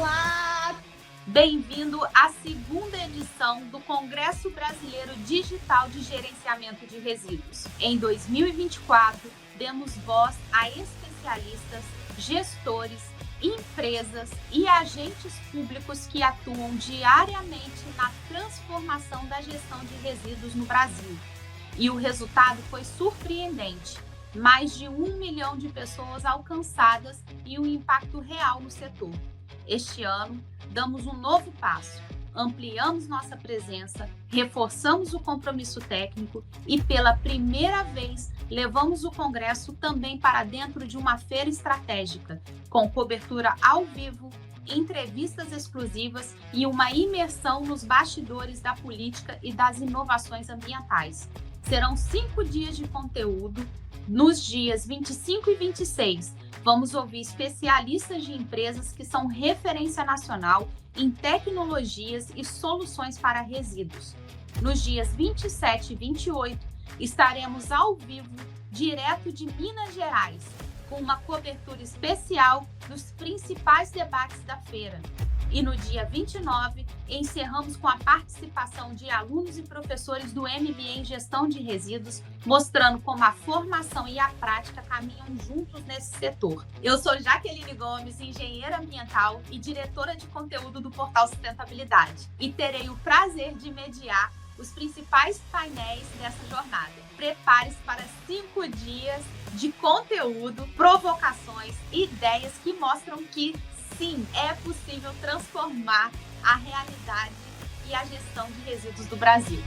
Olá! Bem-vindo à segunda edição do Congresso Brasileiro Digital de Gerenciamento de Resíduos. Em 2024, demos voz a especialistas, gestores, empresas e agentes públicos que atuam diariamente na transformação da gestão de resíduos no Brasil. E o resultado foi surpreendente. Mais de 1 milhão de pessoas alcançadas e um impacto real no setor. Este ano, damos um novo passo, ampliamos nossa presença, reforçamos o compromisso técnico e, pela primeira vez, levamos o Congresso também para dentro de uma feira estratégica, com cobertura ao vivo, entrevistas exclusivas e uma imersão nos bastidores da política e das inovações ambientais. Serão 5 dias de conteúdo. Nos dias 25 e 26, vamos ouvir especialistas de empresas que são referência nacional em tecnologias e soluções para resíduos. Nos dias 27 e 28, estaremos ao vivo, direto de Minas Gerais, com uma cobertura especial dos principais debates da feira. E no dia 29, encerramos com a participação de alunos e professores do MBA em Gestão de Resíduos, mostrando como a formação e a prática caminham juntos nesse setor. Eu sou Jaqueline Gomes, engenheira ambiental e diretora de conteúdo do Portal Sustentabilidade, e terei o prazer de mediar os principais painéis dessa jornada. Prepare-se para 5 dias de conteúdo, provocações e ideias que mostram que sim, é possível transformar a realidade e a gestão de resíduos do Brasil.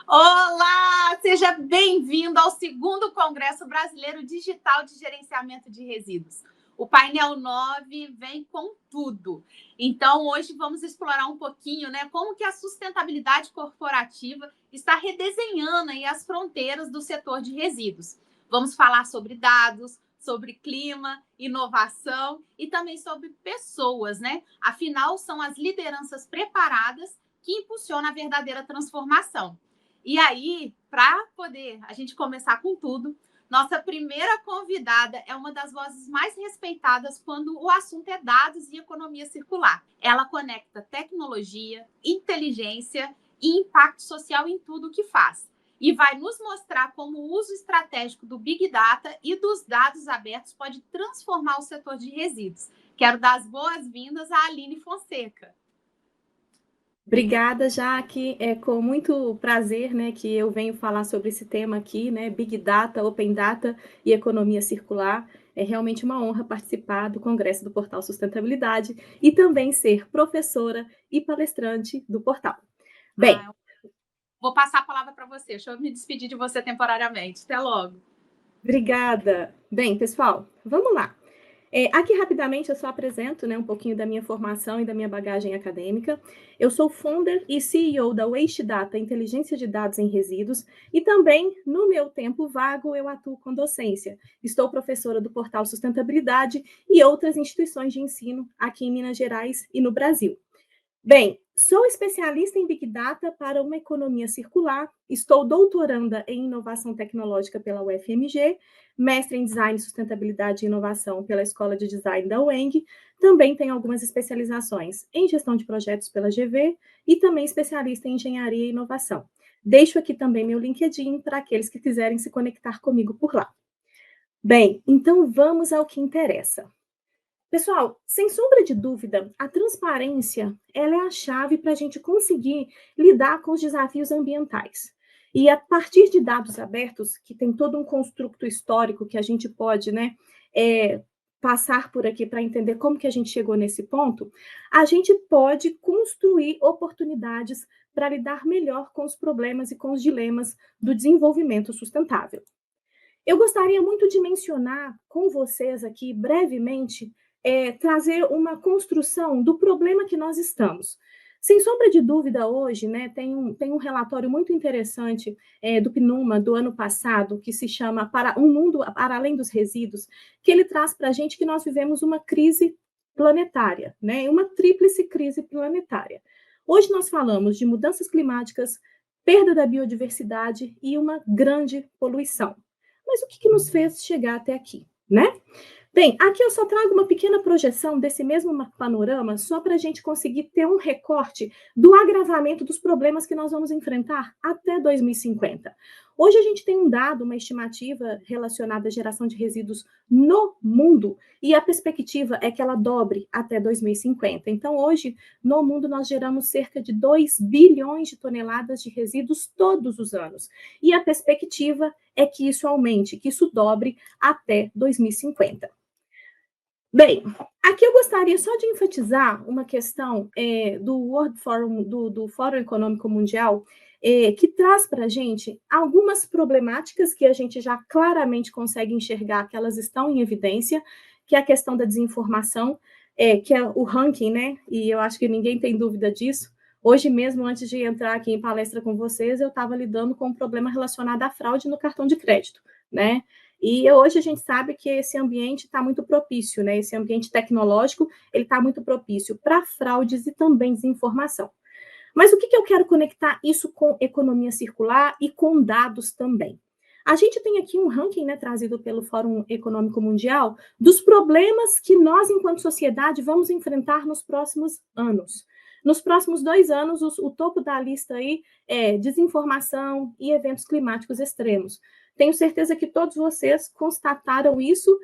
Olá! Seja bem-vindo ao segundo Congresso Brasileiro Digital de Gerenciamento de Resíduos. O painel 9 vem com tudo. Então, hoje vamos explorar um pouquinho, como que a sustentabilidade corporativa está redesenhando aí as fronteiras do setor de resíduos. Vamos falar sobre dados, sobre clima, inovação e também sobre pessoas, Afinal, são as lideranças preparadas que impulsionam a verdadeira transformação. E aí, para poder a gente começar com tudo, nossa primeira convidada é uma das vozes mais respeitadas quando o assunto é dados e economia circular. Ela conecta tecnologia, inteligência e impacto social em tudo o que faz. E vai nos mostrar como o uso estratégico do Big Data e dos dados abertos pode transformar o setor de resíduos. Quero dar as boas-vindas à Aline Fonseca. Obrigada, Jaque. É com muito prazer, que eu venho falar sobre esse tema aqui, Big Data, Open Data e economia circular. É realmente uma honra participar do Congresso do Portal Sustentabilidade e também ser professora e palestrante do portal. Bem, vou passar a palavra para você. Deixa eu me despedir de você temporariamente. Até logo. Obrigada. Bem, pessoal, vamos lá. Aqui, rapidamente, eu só apresento um pouquinho da minha formação e da minha bagagem acadêmica. Eu sou founder e CEO da Waste Data, Inteligência de Dados em Resíduos, e também, no meu tempo vago, eu atuo com docência. Estou professora do Portal Sustentabilidade e outras instituições de ensino aqui em Minas Gerais e no Brasil. Bem, sou especialista em Big Data para uma economia circular, estou doutoranda em inovação tecnológica pela UFMG, mestre em design, sustentabilidade e inovação pela Escola de Design da UENG, também tenho algumas especializações em gestão de projetos pela GV e também especialista em engenharia e inovação. Deixo aqui também meu LinkedIn para aqueles que quiserem se conectar comigo por lá. Bem, então vamos ao que interessa. Pessoal, sem sombra de dúvida, a transparência ela é a chave para a gente conseguir lidar com os desafios ambientais. E a partir de dados abertos, que tem todo um construto histórico que a gente pode passar por aqui para entender como que a gente chegou nesse ponto, a gente pode construir oportunidades para lidar melhor com os problemas e com os dilemas do desenvolvimento sustentável. Eu gostaria muito de mencionar com vocês aqui, brevemente, trazer uma construção do problema que nós estamos. Sem sombra de dúvida, hoje, né, tem um relatório muito interessante do PNUMA do ano passado, que se chama Para um Mundo para Além dos Resíduos, que ele traz para a gente que nós vivemos uma crise planetária, né, uma tríplice crise planetária. Hoje nós falamos de mudanças climáticas, perda da biodiversidade e uma grande poluição. Mas o que nos fez chegar até aqui, né? Bem, aqui eu só trago uma pequena projeção desse mesmo panorama, só para a gente conseguir ter um recorte do agravamento dos problemas que nós vamos enfrentar até 2050. Hoje a gente tem um dado, uma estimativa relacionada à geração de resíduos no mundo, e a perspectiva é que ela dobre até 2050. Então, hoje, no mundo, nós geramos cerca de 2 bilhões de toneladas de resíduos todos os anos. E a perspectiva é que isso aumente, que isso dobre até 2050. Bem, aqui eu gostaria só de enfatizar uma questão do World Forum, do Fórum Econômico Mundial, que traz para a gente algumas problemáticas que a gente já claramente consegue enxergar que elas estão em evidência, que é a questão da desinformação, que é o ranking, né? E eu acho que ninguém tem dúvida disso. Hoje mesmo, antes de entrar aqui em palestra com vocês, eu estava lidando com um problema relacionado à fraude no cartão de crédito, né? E hoje a gente sabe que esse ambiente está muito propício, né? Esse ambiente tecnológico, ele está muito propício para fraudes e também desinformação. Mas o que eu quero conectar isso com economia circular e com dados também? A gente tem aqui um ranking, né, trazido pelo Fórum Econômico Mundial dos problemas que nós, enquanto sociedade, vamos enfrentar nos próximos anos. Nos próximos 2 anos, o topo da lista aí é desinformação e eventos climáticos extremos. Tenho certeza que todos vocês constataram isso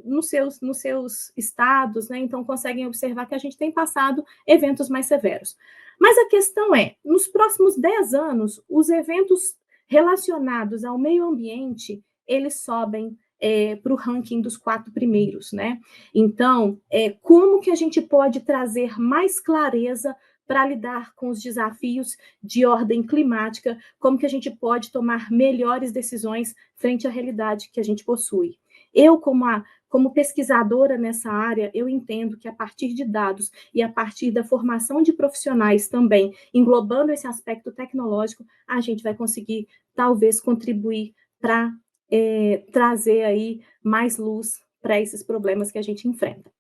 nos seus estados, né? Então conseguem observar que a gente tem passado eventos mais severos. Mas a questão é, nos próximos 10 anos, os eventos relacionados ao meio ambiente, eles sobem para o ranking dos 4 primeiros, né? Então, como que a gente pode trazer mais clareza para lidar com os desafios de ordem climática, como que a gente pode tomar melhores decisões frente à realidade que a gente possui. Eu, como pesquisadora nessa área, eu entendo que a partir de dados e a partir da formação de profissionais também, englobando esse aspecto tecnológico, a gente vai conseguir, talvez, contribuir para trazer aí mais luz para esses problemas que a gente enfrenta.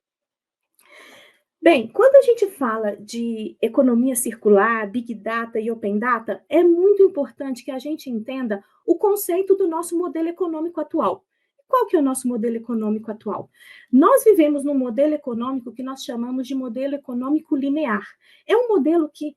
Bem, quando a gente fala de economia circular, Big Data e Open Data, é muito importante que a gente entenda o conceito do nosso modelo econômico atual. Qual que é o nosso modelo econômico atual? Nós vivemos num modelo econômico que nós chamamos de modelo econômico linear. É um modelo que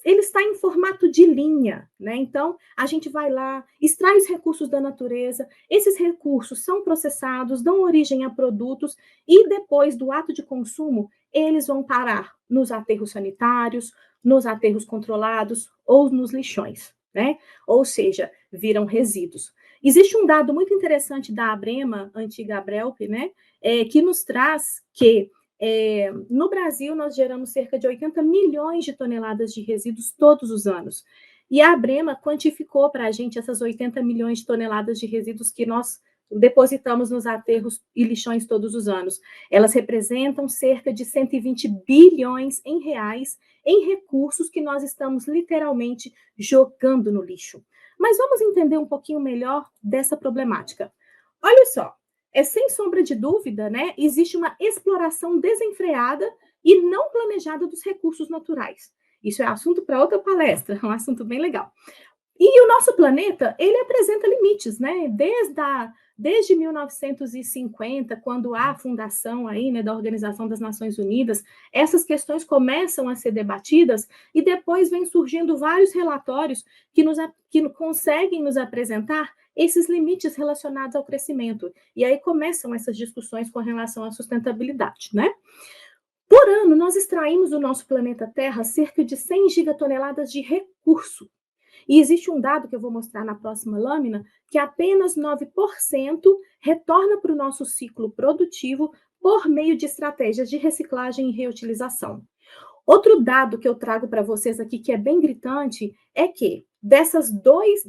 ele está em formato de linha, né? Então, a gente vai lá, extrai os recursos da natureza, esses recursos são processados, dão origem a produtos e depois do ato de consumo, eles vão parar nos aterros sanitários, nos aterros controlados ou nos lixões, né? Ou seja, viram resíduos. Existe um dado muito interessante da Abrema, antiga Abrelp, né? Que nos traz que no Brasil, nós geramos cerca de 80 milhões de toneladas de resíduos todos os anos. E a Abrema quantificou para a gente essas 80 milhões de toneladas de resíduos que nós depositamos nos aterros e lixões todos os anos. Elas representam cerca de 120 bilhões em reais em recursos que nós estamos literalmente jogando no lixo. Mas vamos entender um pouquinho melhor dessa problemática. Olha só, sem sombra de dúvida, né, existe uma exploração desenfreada e não planejada dos recursos naturais. Isso é assunto para outra palestra, um assunto bem legal. E o nosso planeta, ele apresenta limites, né? Desde 1950, quando há a fundação aí, né, da Organização das Nações Unidas, essas questões começam a ser debatidas e depois vem surgindo vários relatórios que conseguem nos apresentar esses limites relacionados ao crescimento. E aí começam essas discussões com relação à sustentabilidade, né? Por ano, nós extraímos do nosso planeta Terra cerca de 100 gigatoneladas de recurso. E existe um dado que eu vou mostrar na próxima lâmina, que apenas 9% retorna para o nosso ciclo produtivo por meio de estratégias de reciclagem e reutilização. Outro dado que eu trago para vocês aqui, que é bem gritante, é que dessas 2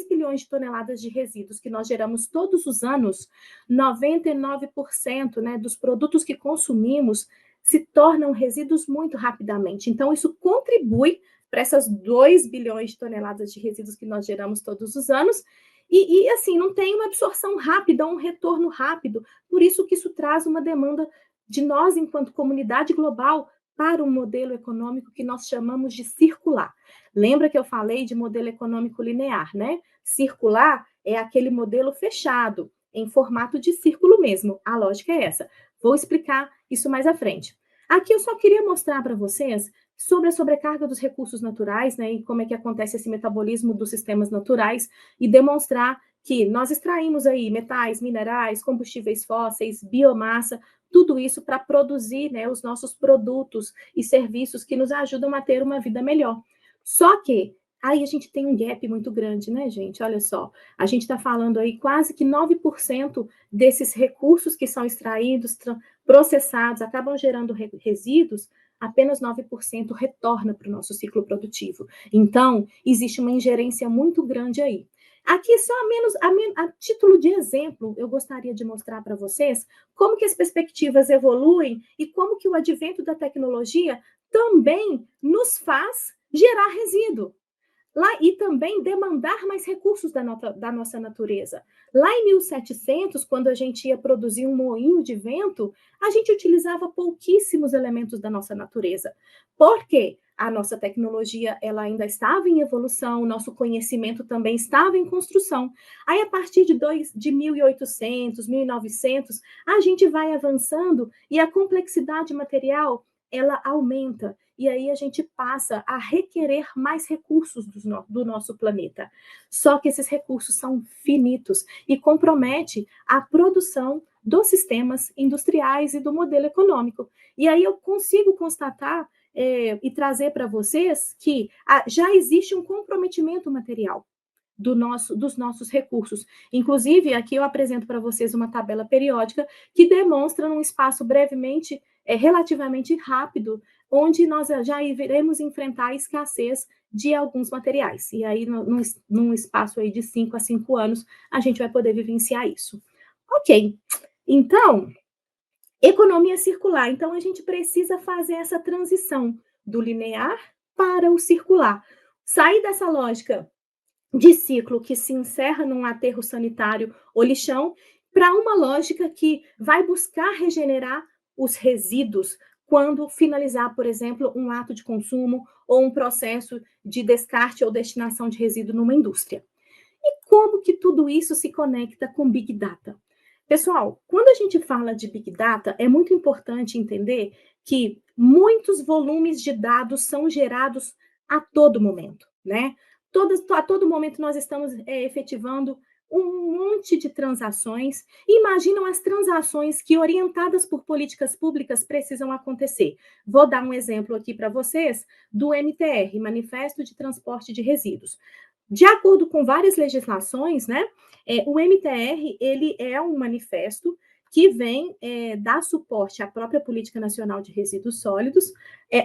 bilhões de toneladas de resíduos que nós geramos todos os anos, 99%, né, dos produtos que consumimos se tornam resíduos muito rapidamente. Então, isso contribui para essas 2 bilhões de toneladas de resíduos que nós geramos todos os anos, assim, não tem uma absorção rápida, um retorno rápido. Por isso que isso traz uma demanda de nós, enquanto comunidade global, para um modelo econômico que nós chamamos de circular. Lembra que eu falei de modelo econômico linear, né? Circular é aquele modelo fechado, em formato de círculo mesmo. A lógica é essa. Vou explicar isso mais à frente. Aqui eu só queria mostrar para vocês sobre a sobrecarga dos recursos naturais, né, e como é que acontece esse metabolismo dos sistemas naturais, e demonstrar que nós extraímos aí metais, minerais, combustíveis fósseis, biomassa, tudo isso para produzir, né, os nossos produtos e serviços que nos ajudam a ter uma vida melhor. Só que aí a gente tem um gap muito grande, né, gente? Olha só, a gente está falando aí quase que 9% desses recursos que são extraídos, processados, acabam gerando resíduos, apenas 9% retorna para o nosso ciclo produtivo. Então, existe uma ingerência muito grande aí. Aqui, só a título de exemplo, eu gostaria de mostrar para vocês como que as perspectivas evoluem e como que o advento da tecnologia também nos faz gerar resíduo. Lá, e também demandar mais recursos da nossa natureza. Lá em 1700, quando a gente ia produzir um moinho de vento, a gente utilizava pouquíssimos elementos da nossa natureza. Por quê? A nossa tecnologia ela ainda estava em evolução, o nosso conhecimento também estava em construção. Aí, a partir de 1800, 1900, a gente vai avançando e a complexidade material ela aumenta. E aí a gente passa a requerer mais recursos do nosso planeta. Só que esses recursos são finitos e compromete a produção dos sistemas industriais e do modelo econômico. E aí eu consigo constatar e trazer para vocês que já existe um comprometimento material dos nossos recursos. Inclusive, aqui eu apresento para vocês uma tabela periódica que demonstra num espaço brevemente, relativamente rápido, onde nós já iremos enfrentar a escassez de alguns materiais. E aí, num espaço aí de 5 a 5 anos, a gente vai poder vivenciar isso. Ok, então, economia circular. Então, a gente precisa fazer essa transição do linear para o circular. Sair dessa lógica de ciclo que se encerra num aterro sanitário ou lixão, para uma lógica que vai buscar regenerar os resíduos quando finalizar, por exemplo, um ato de consumo ou um processo de descarte ou destinação de resíduo numa indústria. E como que tudo isso se conecta com Big Data? Pessoal, quando a gente fala de Big Data, é muito importante entender que muitos volumes de dados são gerados a todo momento, né? A todo momento nós estamos efetivando um monte de transações. Imaginam as transações que, orientadas por políticas públicas, precisam acontecer. Vou dar um exemplo aqui para vocês do MTR, Manifesto de Transporte de Resíduos. De acordo com várias legislações, né, o MTR ele é um manifesto que vem dar suporte à própria Política Nacional de Resíduos Sólidos,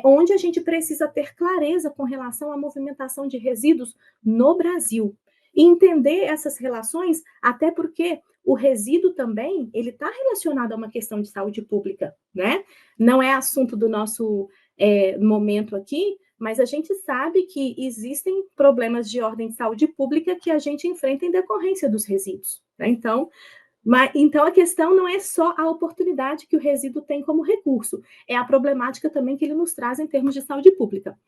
onde a gente precisa ter clareza com relação à movimentação de resíduos no Brasil. E entender essas relações, até porque o resíduo também ele está relacionado a uma questão de saúde pública, né? Não é assunto do nosso momento aqui, mas a gente sabe que existem problemas de ordem de saúde pública que a gente enfrenta em decorrência dos resíduos, né? Então, a questão não é só a oportunidade que o resíduo tem como recurso, é a problemática também que ele nos traz em termos de saúde pública.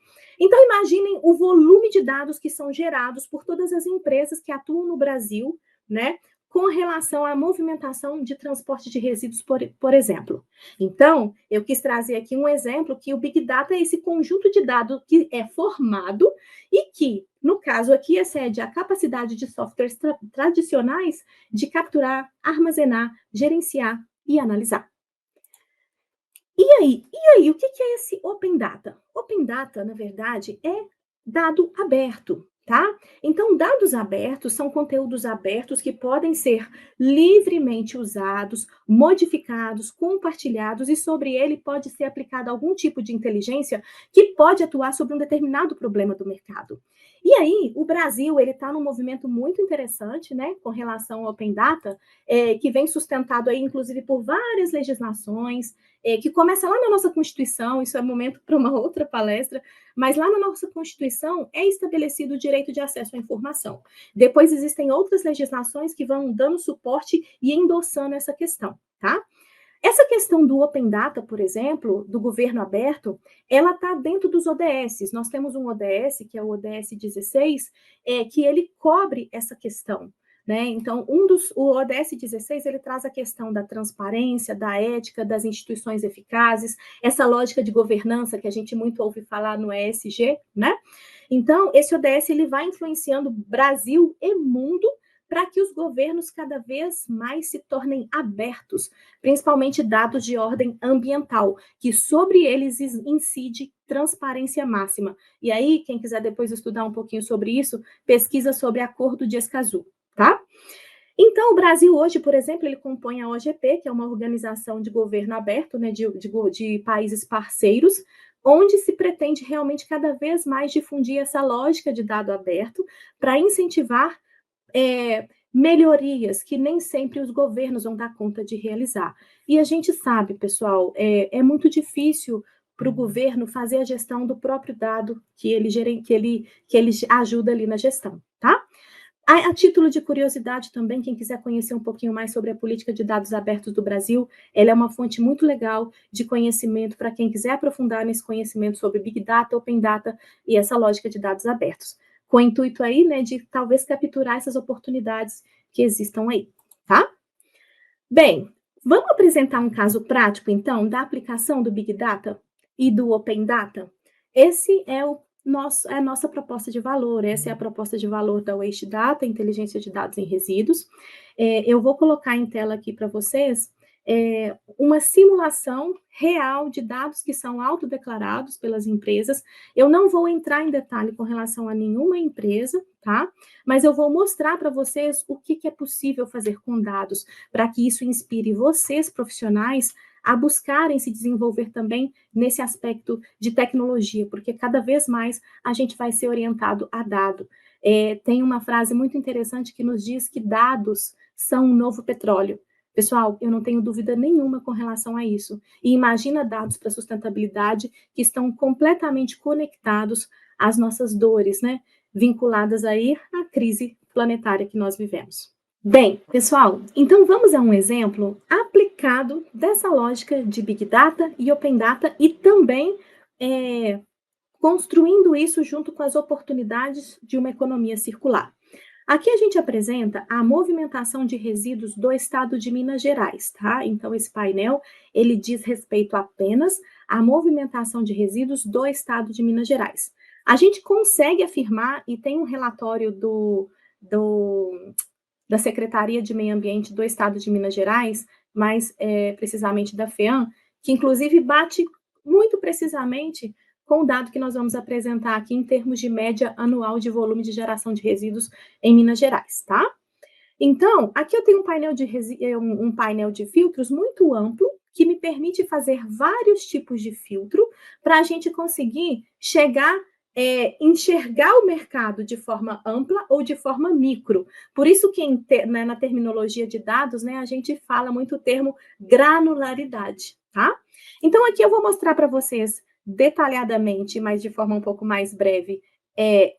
Então, imaginem o volume de dados que são gerados por todas as empresas que atuam no Brasil, né, com relação à movimentação de transporte de resíduos, por exemplo. Então, eu quis trazer aqui um exemplo que o Big Data é esse conjunto de dados que é formado e que, no caso aqui, excede a capacidade de softwares tradicionais de capturar, armazenar, gerenciar e analisar. E aí, o que é esse Open Data? Open Data, na verdade, é dado aberto. tá? Então, dados abertos são conteúdos abertos que podem ser livremente usados, modificados, compartilhados, e sobre ele pode ser aplicado algum tipo de inteligência que pode atuar sobre um determinado problema do mercado. E aí, o Brasil, ele está num movimento muito interessante, né, com relação ao Open Data, que vem sustentado aí, inclusive, por várias legislações, que começa lá na nossa Constituição, isso é momento para uma outra palestra, mas lá na nossa Constituição é estabelecido o direito de acesso à informação. Depois existem outras legislações que vão dando suporte e endossando essa questão, tá? Essa questão do Open Data, por exemplo, do governo aberto, ela está dentro dos ODS. Nós temos um ODS, que é o ODS 16, que ele cobre essa questão. Né? Então, o ODS 16, ele traz a questão da transparência, da ética, das instituições eficazes, essa lógica de governança que a gente muito ouve falar no ESG, né? Então, esse ODS, ele vai influenciando Brasil e mundo para que os governos cada vez mais se tornem abertos, principalmente dados de ordem ambiental, que sobre eles incide transparência máxima. E aí, quem quiser depois estudar um pouquinho sobre isso, pesquisa sobre Acordo de Escazú, tá? Então, o Brasil hoje, por exemplo, ele compõe a OGP, que é uma organização de governo aberto, né, de países parceiros, onde se pretende realmente cada vez mais difundir essa lógica de dado aberto para incentivar melhorias que nem sempre os governos vão dar conta de realizar. E a gente sabe, pessoal, é muito difícil para o governo fazer a gestão do próprio dado que ele ajuda ali na gestão, tá? A título de curiosidade também, quem quiser conhecer um pouquinho mais sobre a política de dados abertos do Brasil, ela é uma fonte muito legal de conhecimento para quem quiser aprofundar nesse conhecimento sobre Big Data, Open Data e essa lógica de dados abertos, com o intuito aí, né, de talvez capturar essas oportunidades que existam aí, tá? Bem, vamos apresentar um caso prático, então, da aplicação do Big Data e do Open Data? Esse é a nossa proposta de valor, essa é a proposta de valor da Waste Data, Inteligência de Dados em Resíduos. Eu vou colocar em tela aqui para vocês uma simulação real de dados que são autodeclarados pelas empresas. Eu não vou entrar em detalhe com relação a nenhuma empresa, tá? Mas eu vou mostrar para vocês o que é possível fazer com dados, para que isso inspire vocês, profissionais, a buscarem se desenvolver também nesse aspecto de tecnologia, porque cada vez mais a gente vai ser orientado a dado. Tem uma frase muito interessante que nos diz que dados são um novo petróleo. Pessoal, eu não tenho dúvida nenhuma com relação a isso. E imagina dados para sustentabilidade que estão completamente conectados às nossas dores, né? Vinculadas aí à crise planetária que nós vivemos. Bem, pessoal, então vamos a um exemplo aplicado dessa lógica de Big Data e Open Data e também construindo isso junto com as oportunidades de uma economia circular. Aqui a gente apresenta a movimentação de resíduos do estado de Minas Gerais, tá? Então, esse painel, ele diz respeito apenas à movimentação de resíduos do estado de Minas Gerais. A gente consegue afirmar, e tem um relatório da Secretaria de Meio Ambiente do estado de Minas Gerais, mais precisamente da FEAM, que inclusive bate muito precisamente com o dado que nós vamos apresentar aqui em termos de média anual de volume de geração de resíduos em Minas Gerais, tá? Então, aqui eu tenho um painel de filtros muito amplo, que me permite fazer vários tipos de filtro para a gente conseguir enxergar o mercado de forma ampla ou de forma micro. Por isso que na terminologia de dados, né, a gente fala muito o termo granularidade, tá? Então, aqui eu vou mostrar para vocês detalhadamente, mas de forma um pouco mais breve,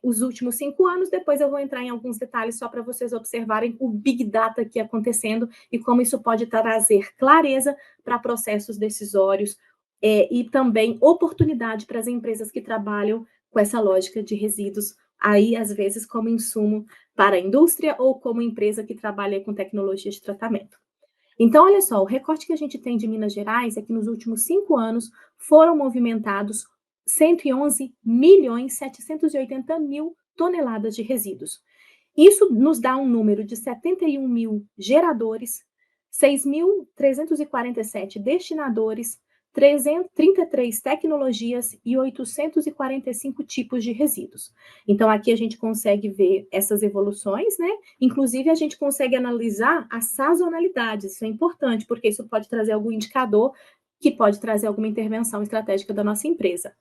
os últimos 5 anos. Depois eu vou entrar em alguns detalhes só para vocês observarem o Big Data aqui acontecendo e como isso pode trazer clareza para processos decisórios e também oportunidade para as empresas que trabalham com essa lógica de resíduos, aí às vezes como insumo para a indústria ou como empresa que trabalha com tecnologia de tratamento. Então, olha só, o recorte que a gente tem de Minas Gerais é que nos últimos 5 anos foram movimentados 111.780.000 toneladas de resíduos. Isso nos dá um número de 71 mil geradores, 6.347 destinadores, 33 tecnologias e 845 tipos de resíduos. Então, aqui a gente consegue ver essas evoluções, né? Inclusive, a gente consegue analisar as sazonalidades, isso é importante, porque isso pode trazer algum indicador que pode trazer alguma intervenção estratégica da nossa empresa.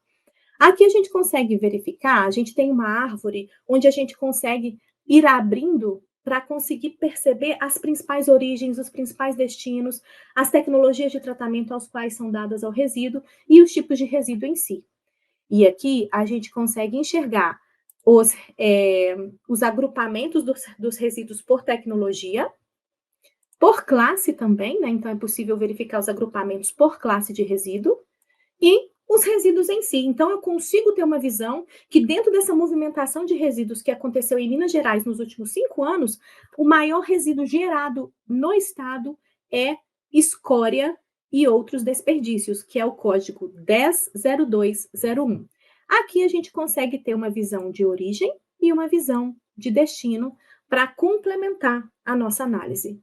Aqui a gente consegue verificar, a gente tem uma árvore onde a gente consegue ir abrindo para conseguir perceber as principais origens, os principais destinos, as tecnologias de tratamento aos quais são dadas ao resíduo e os tipos de resíduo em si. E aqui a gente consegue enxergar os agrupamentos dos resíduos por tecnologia, por classe também, né? Então é possível verificar os agrupamentos por classe de resíduo e os resíduos em si. Então, eu consigo ter uma visão que, dentro dessa movimentação de resíduos que aconteceu em Minas Gerais nos últimos 5 anos, o maior resíduo gerado no estado é escória e outros desperdícios, que é o código 100201. Aqui a gente consegue ter uma visão de origem e uma visão de destino para complementar a nossa análise.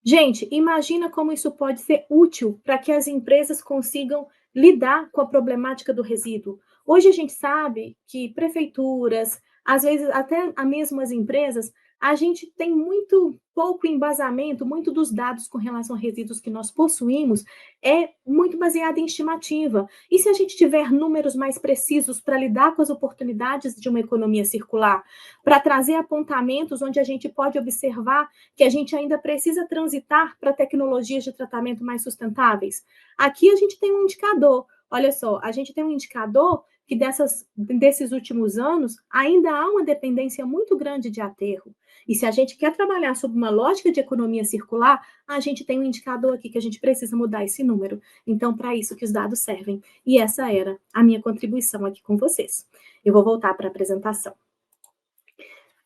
Gente, imagina como isso pode ser útil para que as empresas consigam lidar com a problemática do resíduo. Hoje a gente sabe que prefeituras, às vezes até mesmo as empresas, a gente tem muito pouco embasamento, muito dos dados com relação a resíduos que nós possuímos é muito baseado em estimativa. E se a gente tiver números mais precisos para lidar com as oportunidades de uma economia circular, para trazer apontamentos onde a gente pode observar que a gente ainda precisa transitar para tecnologias de tratamento mais sustentáveis? Aqui a gente tem um indicador. Olha só, a gente tem um indicador que desses últimos anos ainda há uma dependência muito grande de aterro. E se a gente quer trabalhar sob uma lógica de economia circular, a gente tem um indicador aqui que a gente precisa mudar esse número. Então, para isso que os dados servem. E essa era a minha contribuição aqui com vocês. Eu vou voltar para a apresentação.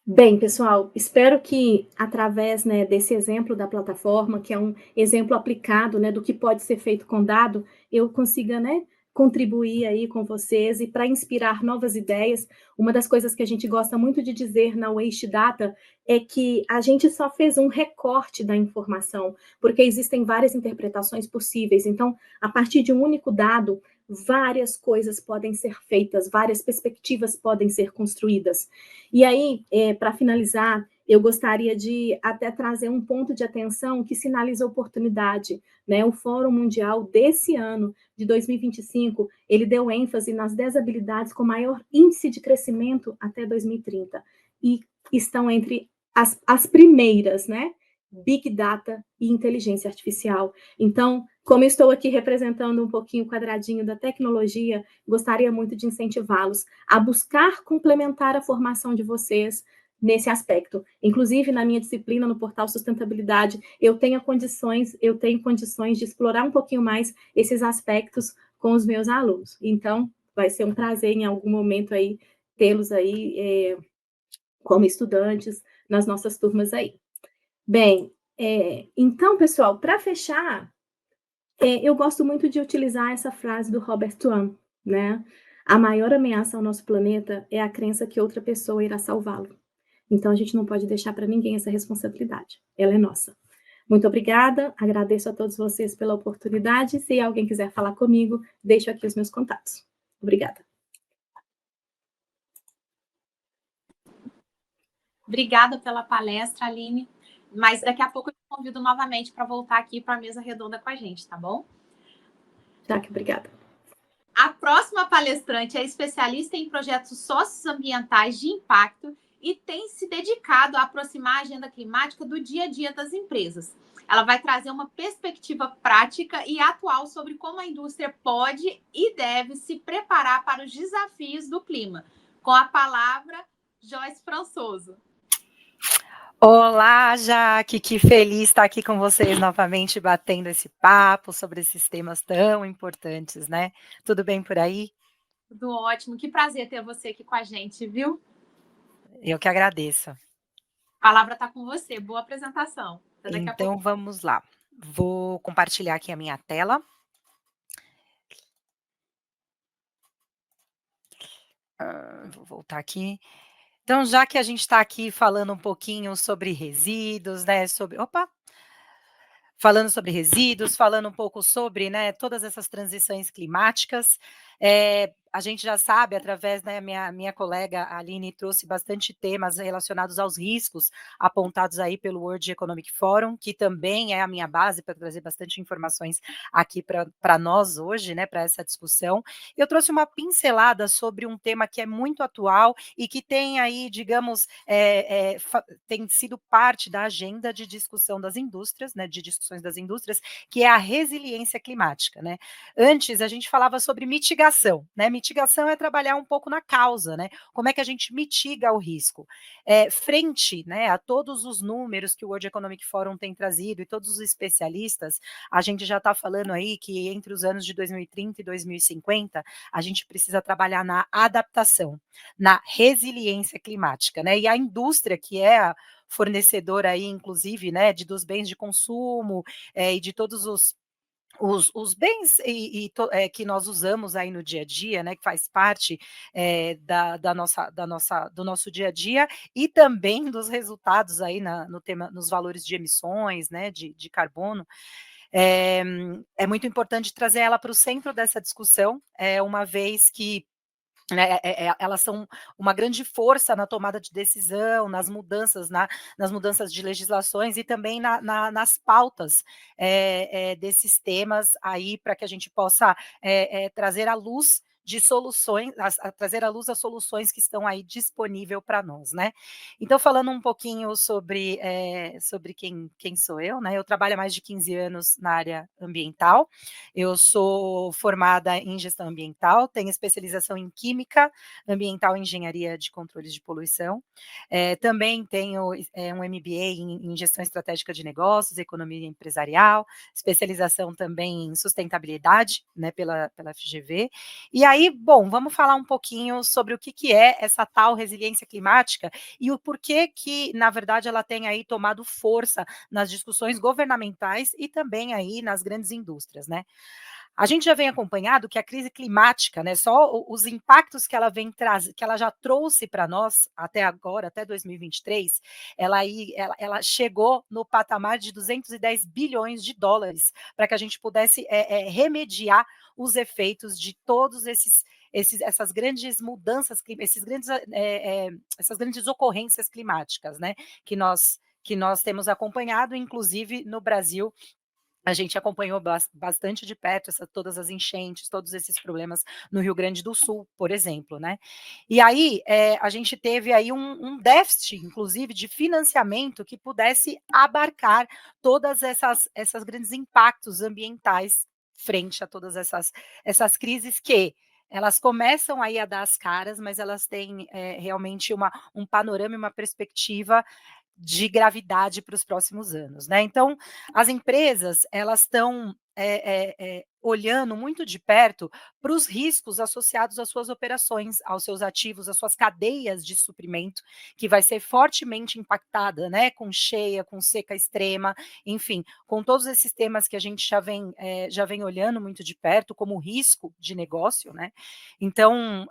Bem, pessoal, espero que através, né, desse exemplo da plataforma, que é um exemplo aplicado, né, do que pode ser feito com dado, eu consiga, né, contribuir aí com vocês e para inspirar novas ideias. Uma das coisas que a gente gosta muito de dizer na Waste Data é que a gente só fez um recorte da informação, porque existem várias interpretações possíveis. Então, a partir de um único dado, várias coisas podem ser feitas, várias perspectivas podem ser construídas. E aí, para finalizar, eu gostaria de até trazer um ponto de atenção que sinaliza oportunidade, né? O Fórum Mundial desse ano, de 2025, ele deu ênfase nas 10 habilidades com maior índice de crescimento até 2030, e estão entre as primeiras, né? Big Data e inteligência artificial. Então, como eu estou aqui representando um pouquinho o quadradinho da tecnologia, gostaria muito de incentivá-los a buscar complementar a formação de vocês nesse aspecto. Inclusive, na minha disciplina no portal Sustentabilidade, eu tenho condições de explorar um pouquinho mais esses aspectos com os meus alunos. Então, vai ser um prazer em algum momento aí tê-los aí como estudantes nas nossas turmas aí. Bem, então, pessoal, para fechar, eu gosto muito de utilizar essa frase do Robert Swan, né? A maior ameaça ao nosso planeta é a crença que outra pessoa irá salvá-lo. Então, a gente não pode deixar para ninguém essa responsabilidade. Ela é nossa. Muito obrigada, agradeço a todos vocês pela oportunidade. Se alguém quiser falar comigo, deixo aqui os meus contatos. Obrigada. Obrigada pela palestra, Aline. Mas daqui a pouco eu te convido novamente para voltar aqui para a mesa redonda com a gente, tá bom? Jaque, obrigada. A próxima palestrante é especialista em projetos socioambientais de impacto e tem se dedicado a aproximar a agenda climática do dia a dia das empresas. Ela vai trazer uma perspectiva prática e atual sobre como a indústria pode e deve se preparar para os desafios do clima. Com a palavra, Joyce Françoso. Olá, Jaque, que feliz estar aqui com vocês novamente, batendo esse papo sobre esses temas tão importantes, né? Tudo bem por aí? Tudo ótimo, que prazer ter você aqui com a gente, viu? Eu que agradeço. A palavra está com você, boa apresentação. Então, vamos lá. Vou compartilhar aqui a minha tela. Vou voltar aqui. Então, já que a gente está aqui falando um pouquinho sobre resíduos, né? falando sobre resíduos, falando um pouco sobre, né, todas essas transições climáticas. A gente já sabe, através da minha colega Aline, trouxe bastante temas relacionados aos riscos apontados aí pelo World Economic Forum, que também é a minha base para trazer bastante informações aqui para nós hoje, né, para essa discussão. Eu trouxe uma pincelada sobre um tema que é muito atual e que tem aí, digamos, tem sido parte da agenda de discussão das indústrias, né, de discussões das indústrias, que é a resiliência climática, né. Antes a gente falava sobre mitigação, né, mitigação é trabalhar um pouco na causa, né, como é que a gente mitiga o risco. Frente, né, a todos os números que o World Economic Forum tem trazido e todos os especialistas, a gente já está falando aí que entre os anos de 2030 e 2050, a gente precisa trabalhar na adaptação, na resiliência climática, né, e a indústria, que é a fornecedora aí, inclusive, né, dos bens de consumo, e de todos os bens que nós usamos aí no dia a dia, né, que faz parte do nosso dia a dia, e também dos resultados aí no tema, nos valores de emissões, né, de carbono. É muito importante trazer ela para o centro dessa discussão, uma vez que, né, elas são uma grande força na tomada de decisão, nas mudanças de legislações e também nas pautas desses temas aí, para que a gente possa trazer à luz de soluções, trazer à luz as soluções que estão aí disponível para nós, né? Então, falando um pouquinho sobre quem sou eu, né? Eu trabalho há mais de 15 anos na área ambiental. Eu sou formada em gestão ambiental, tenho especialização em química ambiental e engenharia de controles de poluição. Também tenho um MBA em gestão estratégica de negócios, economia empresarial, especialização também em sustentabilidade, né, pela FGV. E aí, bom, vamos falar um pouquinho sobre o que é essa tal resiliência climática e o porquê que, na verdade, ela tem aí tomado força nas discussões governamentais e também aí nas grandes indústrias, né? A gente já vem acompanhado que a crise climática, né, só os impactos que ela que ela já trouxe para nós até agora, até 2023, ela chegou no patamar de 210 bilhões de dólares para que a gente pudesse remediar os efeitos de todos essas grandes mudanças, essas grandes ocorrências climáticas, né, que nós temos acompanhado, inclusive no Brasil. A gente acompanhou bastante de perto todas as enchentes, todos esses problemas no Rio Grande do Sul, por exemplo, né? E aí a gente teve aí um déficit, inclusive, de financiamento que pudesse abarcar todas essas grandes impactos ambientais frente a todas essas crises que elas começam aí a dar as caras, mas elas têm realmente um panorama e uma perspectiva de gravidade para os próximos anos, né? Então, as empresas elas estão olhando muito de perto para os riscos associados às suas operações, aos seus ativos, às suas cadeias de suprimento, que vai ser fortemente impactada, né? Com cheia, com seca extrema, enfim, com todos esses temas que a gente já vem olhando muito de perto como risco de negócio, né? Então,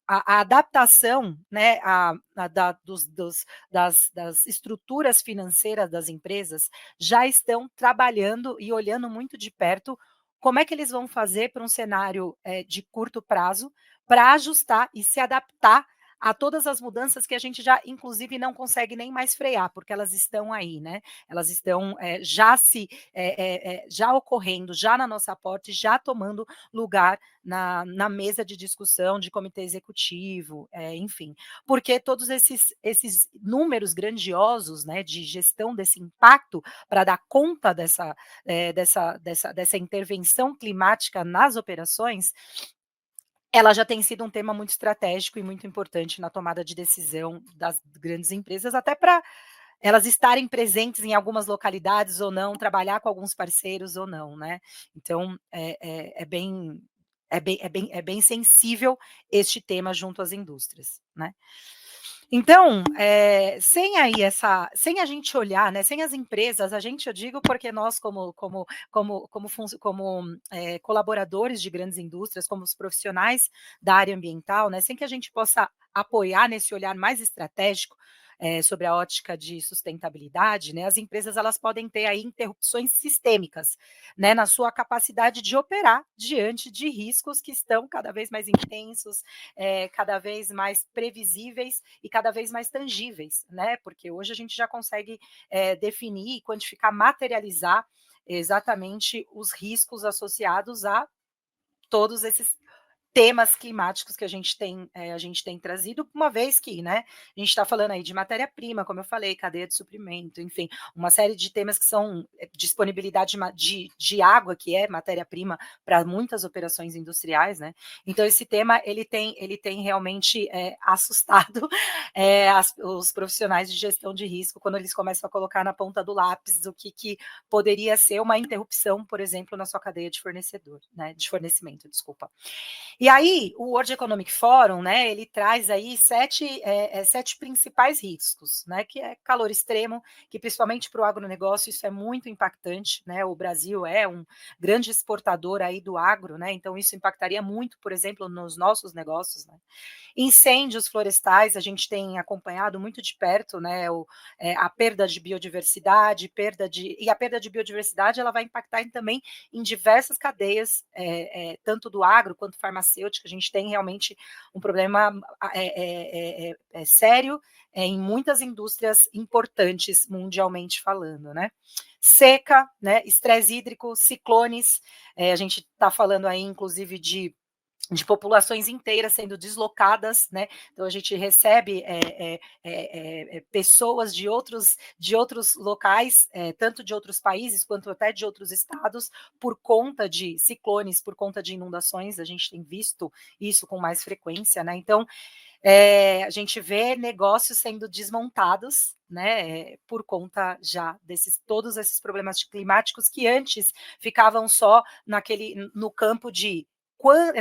a adaptação, né? Das estruturas financeiras das empresas já estão trabalhando e olhando muito de perto como é que eles vão fazer para um cenário de curto prazo para ajustar e se adaptar a todas as mudanças que a gente já, inclusive, não consegue nem mais frear, porque elas estão aí, né? Elas estão já ocorrendo, já na nossa porta, e já tomando lugar na mesa de discussão de comitê executivo, enfim, porque todos esses números grandiosos, né, de gestão desse impacto para dar conta dessa intervenção climática nas operações, ela já tem sido um tema muito estratégico e muito importante na tomada de decisão das grandes empresas, até para elas estarem presentes em algumas localidades ou não, trabalhar com alguns parceiros ou não, né? Então, é bem sensível este tema junto às indústrias, né? Então, sem a gente olhar, né, sem as empresas, eu digo porque nós como colaboradores de grandes indústrias, como os profissionais da área ambiental, né, sem que a gente possa apoiar nesse olhar mais estratégico, sobre a ótica de sustentabilidade, né, as empresas elas podem ter aí interrupções sistêmicas, né, na sua capacidade de operar diante de riscos que estão cada vez mais intensos, cada vez mais previsíveis e cada vez mais tangíveis, né, porque hoje a gente já consegue definir, quantificar, materializar exatamente os riscos associados a todos esses temas climáticos que a gente tem trazido, uma vez que, né, a gente está falando aí de matéria-prima, como eu falei, cadeia de suprimento, enfim, uma série de temas que são disponibilidade de água, que é matéria-prima para muitas operações industriais, né? Então esse tema ele tem realmente assustado os profissionais de gestão de risco quando eles começam a colocar na ponta do lápis o que poderia ser uma interrupção, por exemplo, na sua cadeia de fornecedor, né? De fornecimento, desculpa. E aí, o World Economic Forum, né, ele traz aí sete principais riscos, né, que é calor extremo, que principalmente para o agronegócio isso é muito impactante, né, o Brasil é um grande exportador aí do agro, né, então isso impactaria muito, por exemplo, nos nossos negócios, né. Incêndios florestais, a gente tem acompanhado muito de perto, né, a perda de biodiversidade, e a perda de biodiversidade ela vai impactar também em diversas cadeias, tanto do agro quanto farmacêutica. A gente tem realmente um problema sério em muitas indústrias importantes mundialmente falando, né? Seca, né? Estresse hídrico, ciclones, a gente está falando aí, inclusive, de populações inteiras sendo deslocadas, né? Então a gente recebe pessoas de outros locais, tanto de outros países quanto até de outros estados, por conta de ciclones, por conta de inundações. A gente tem visto isso com mais frequência, né? Então a gente vê negócios sendo desmontados, né, por conta já todos esses problemas climáticos que antes ficavam só no campo de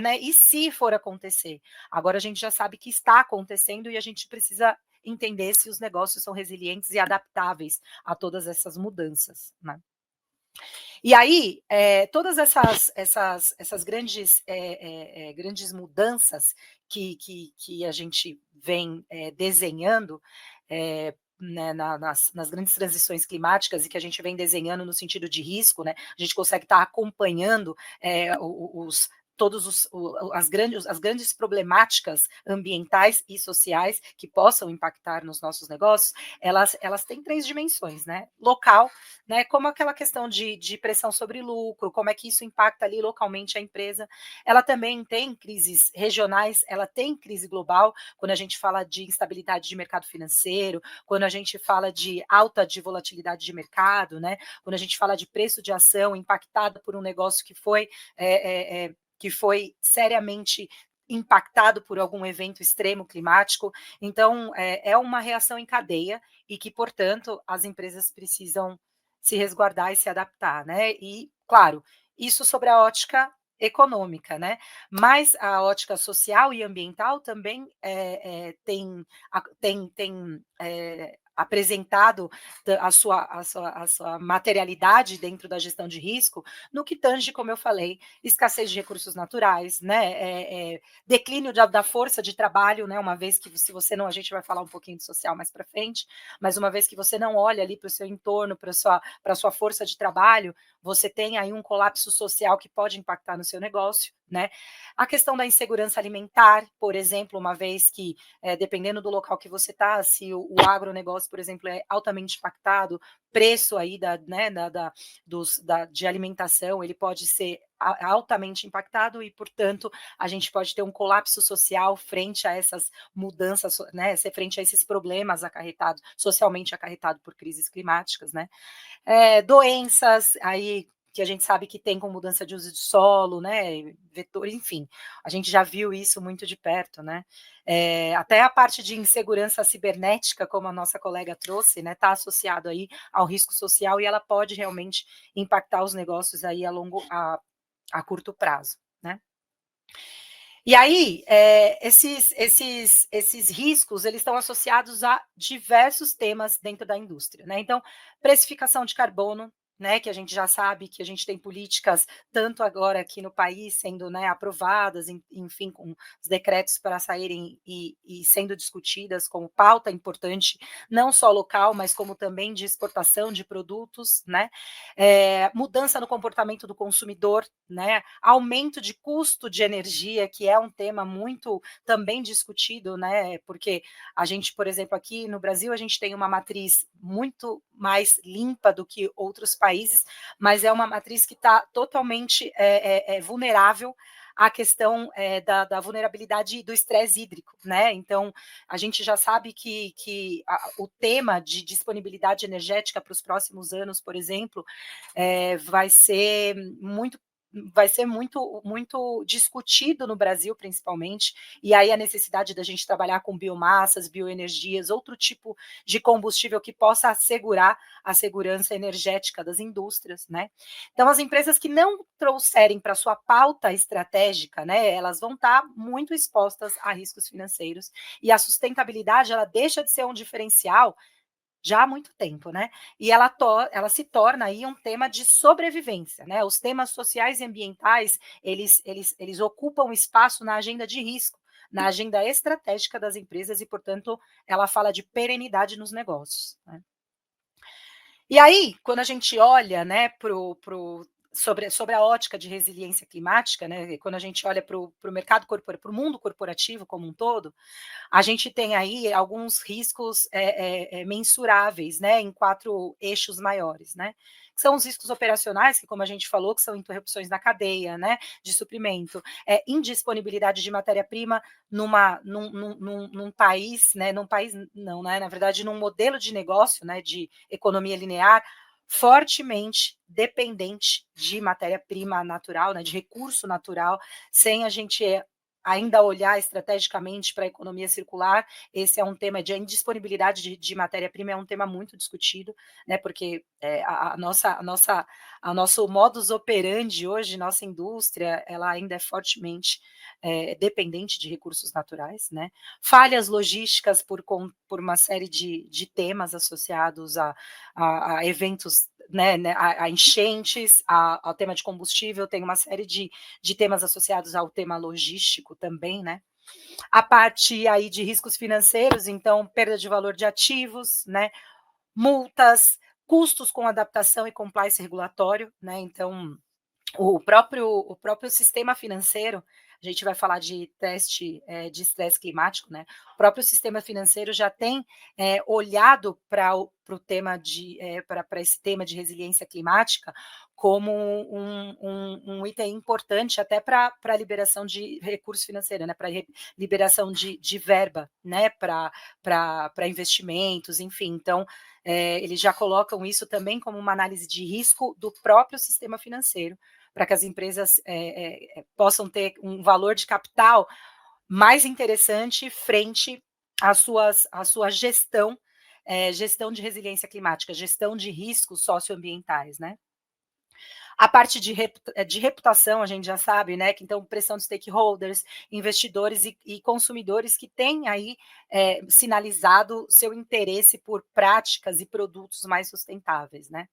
né, e se for acontecer? Agora a gente já sabe que está acontecendo e a gente precisa entender se os negócios são resilientes e adaptáveis a todas essas mudanças, né? E aí, todas essas grandes mudanças que a gente vem desenhando, né, nas grandes transições climáticas e que a gente vem desenhando no sentido de risco, né, a gente consegue estar acompanhando as grandes problemáticas ambientais e sociais que possam impactar nos nossos negócios, elas têm 3 dimensões, né? Local, né? Como aquela questão de pressão sobre lucro, como é que isso impacta ali localmente a empresa. Ela também tem crises regionais, ela tem crise global, quando a gente fala de instabilidade de mercado financeiro, quando a gente fala de alta de volatilidade de mercado, né? Quando a gente fala de preço de ação impactado por um negócio que foi seriamente impactado por algum evento extremo climático. Então, é uma reação em cadeia e que, portanto, as empresas precisam se resguardar e se adaptar, né? E, claro, isso sobre a ótica econômica, né? Mas a ótica social e ambiental também tem apresentado a sua materialidade dentro da gestão de risco, no que tange, como eu falei, escassez de recursos naturais, né, declínio da força de trabalho, né, uma vez que se você não, a gente vai falar um pouquinho de social mais para frente, mas uma vez que você não olha ali para o seu entorno, para a sua força de trabalho, você tem aí um colapso social que pode impactar no seu negócio, né? A questão da insegurança alimentar, por exemplo, uma vez que, dependendo do local que você está, se o agronegócio, por exemplo, é altamente impactado, preço aí de alimentação, ele pode ser altamente impactado e, portanto, a gente pode ter um colapso social frente a essas mudanças, né, frente a esses problemas socialmente acarretados por crises climáticas, né? Doenças aí que a gente sabe que tem com mudança de uso de solo, né, vetores, enfim, a gente já viu isso muito de perto, né, até a parte de insegurança cibernética, como a nossa colega trouxe, né, está associado aí ao risco social e ela pode realmente impactar os negócios aí a curto prazo, né. E aí, esses riscos, eles estão associados a diversos temas dentro da indústria, né, então, precificação de carbono, né, que a gente já sabe que a gente tem políticas, tanto agora aqui no país, sendo, né, aprovadas, enfim, com os decretos para saírem e sendo discutidas como pauta importante, não só local, mas como também de exportação de produtos, né, mudança no comportamento do consumidor, né, aumento de custo de energia, que é um tema muito também discutido, né, porque a gente, por exemplo, aqui no Brasil, a gente tem uma matriz muito mais limpa do que outros países, mas é uma matriz que está totalmente vulnerável à questão da vulnerabilidade do estresse hídrico, né? Então, a gente já sabe que o tema de disponibilidade energética para os próximos anos, por exemplo, vai ser muito discutido no Brasil, principalmente, e aí a necessidade da gente trabalhar com biomassas, bioenergias, outro tipo de combustível que possa assegurar a segurança energética das indústrias, né? Então, as empresas que não trouxerem para sua pauta estratégica, né, elas vão estar muito expostas a riscos financeiros, e a sustentabilidade, ela deixa de ser um diferencial já há muito tempo, né? E ela se torna aí um tema de sobrevivência, né? Os temas sociais e ambientais, eles ocupam espaço na agenda de risco, na agenda estratégica das empresas e, portanto, ela fala de perenidade nos negócios, né? E aí, quando a gente olha, né, sobre a ótica de resiliência climática, né, quando a gente olha para o mercado corporativo, para o mundo corporativo como um todo, a gente tem aí alguns riscos mensuráveis, né, em 4 eixos maiores, né? São os riscos operacionais, que, como a gente falou, que são interrupções na cadeia, né, de suprimento, indisponibilidade de matéria-prima num país, né, não, né, na verdade, num modelo de negócio, né, de economia linear, fortemente dependente de matéria-prima natural, né, de recurso natural, sem a gente ainda olhar estrategicamente para a economia circular. Esse é um tema de indisponibilidade de matéria-prima, é um tema muito discutido, né, porque a nosso modus operandi hoje, nossa indústria, ela ainda é fortemente dependente de recursos naturais, né, falhas logísticas por uma série de temas associados a eventos, né, a enchentes, ao tema de combustível, tem uma série de temas associados ao tema logístico também, né? A parte aí de riscos financeiros, então, perda de valor de ativos, né? Multas, custos com adaptação e compliance regulatório, né? Então, o próprio sistema financeiro, a gente vai falar de teste de estresse climático, né? O próprio sistema financeiro já tem olhado para o tema para esse tema de resiliência climática como um item importante até para a liberação de recurso financeiro, né? Para liberação de verba, né? Para investimentos, enfim. Então, eles já colocam isso também como uma análise de risco do próprio sistema financeiro, para que as empresas possam ter um valor de capital mais interessante frente à sua gestão, gestão de resiliência climática, gestão de riscos socioambientais, né? A parte de reputação, a gente já sabe, né, que então pressão de stakeholders, investidores e consumidores que têm aí sinalizado seu interesse por práticas e produtos mais sustentáveis, né?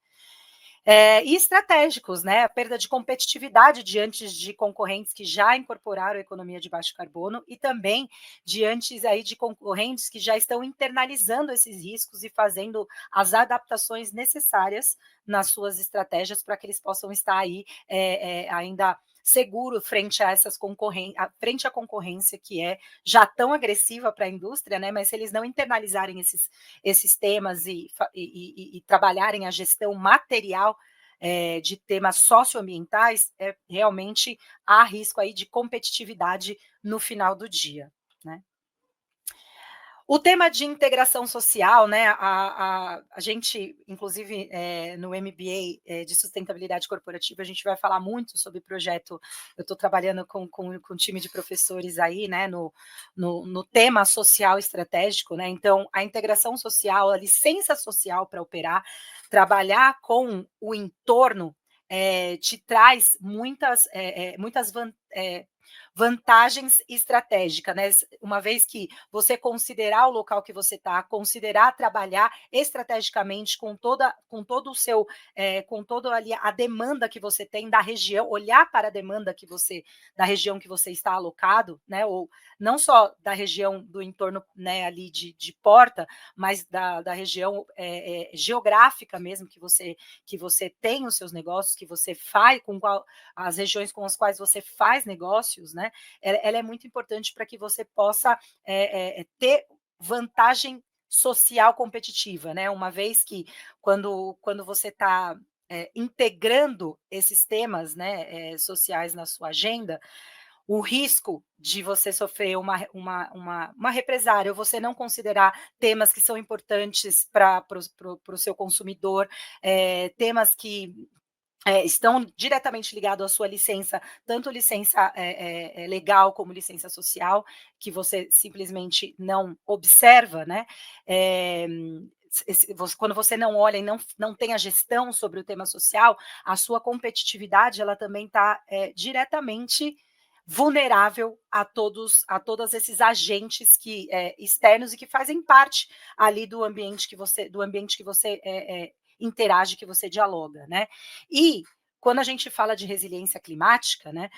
E estratégicos, né? A perda de competitividade diante de concorrentes que já incorporaram a economia de baixo carbono e também diante aí de concorrentes que já estão internalizando esses riscos e fazendo as adaptações necessárias nas suas estratégias para que eles possam estar aí ainda seguro frente a essas frente à concorrência que é já tão agressiva para a indústria, né? Mas se eles não internalizarem esses temas e trabalharem a gestão material de temas socioambientais, realmente há risco aí de competitividade no final do dia, né? O tema de integração social, né, a gente, inclusive, no MBA de sustentabilidade corporativa, a gente vai falar muito sobre projeto. Eu estou trabalhando com um time de professores aí, né, no tema social estratégico, né? Então, a integração social, a licença social para operar, trabalhar com o entorno te traz muitas vantagens estratégicas, né? Uma vez que você considerar o local que você está, considerar trabalhar estrategicamente com todo o seu, com toda ali a demanda que você tem da região, olhar para a demanda da região que você está alocado, né? Ou não só da região do entorno, né, ali de Porta, mas da região geográfica mesmo que você tem os seus negócios, que você faz, as regiões com as quais você faz negócios, né? Ela é muito importante para que você possa ter vantagem social competitiva, né? Uma vez que quando você está integrando esses temas, né, sociais na sua agenda, o risco de você sofrer uma represária, ou você não considerar temas que são importantes para o seu consumidor, temas que estão diretamente ligados à sua licença, tanto licença legal como licença social, que você simplesmente não observa, né? Quando você não olha e não tem a gestão sobre o tema social, a sua competitividade ela também está diretamente vulnerável a todos esses agentes externos e que fazem parte ali do ambiente que você interage, que você dialoga, né? E quando a gente fala de resiliência climática, né,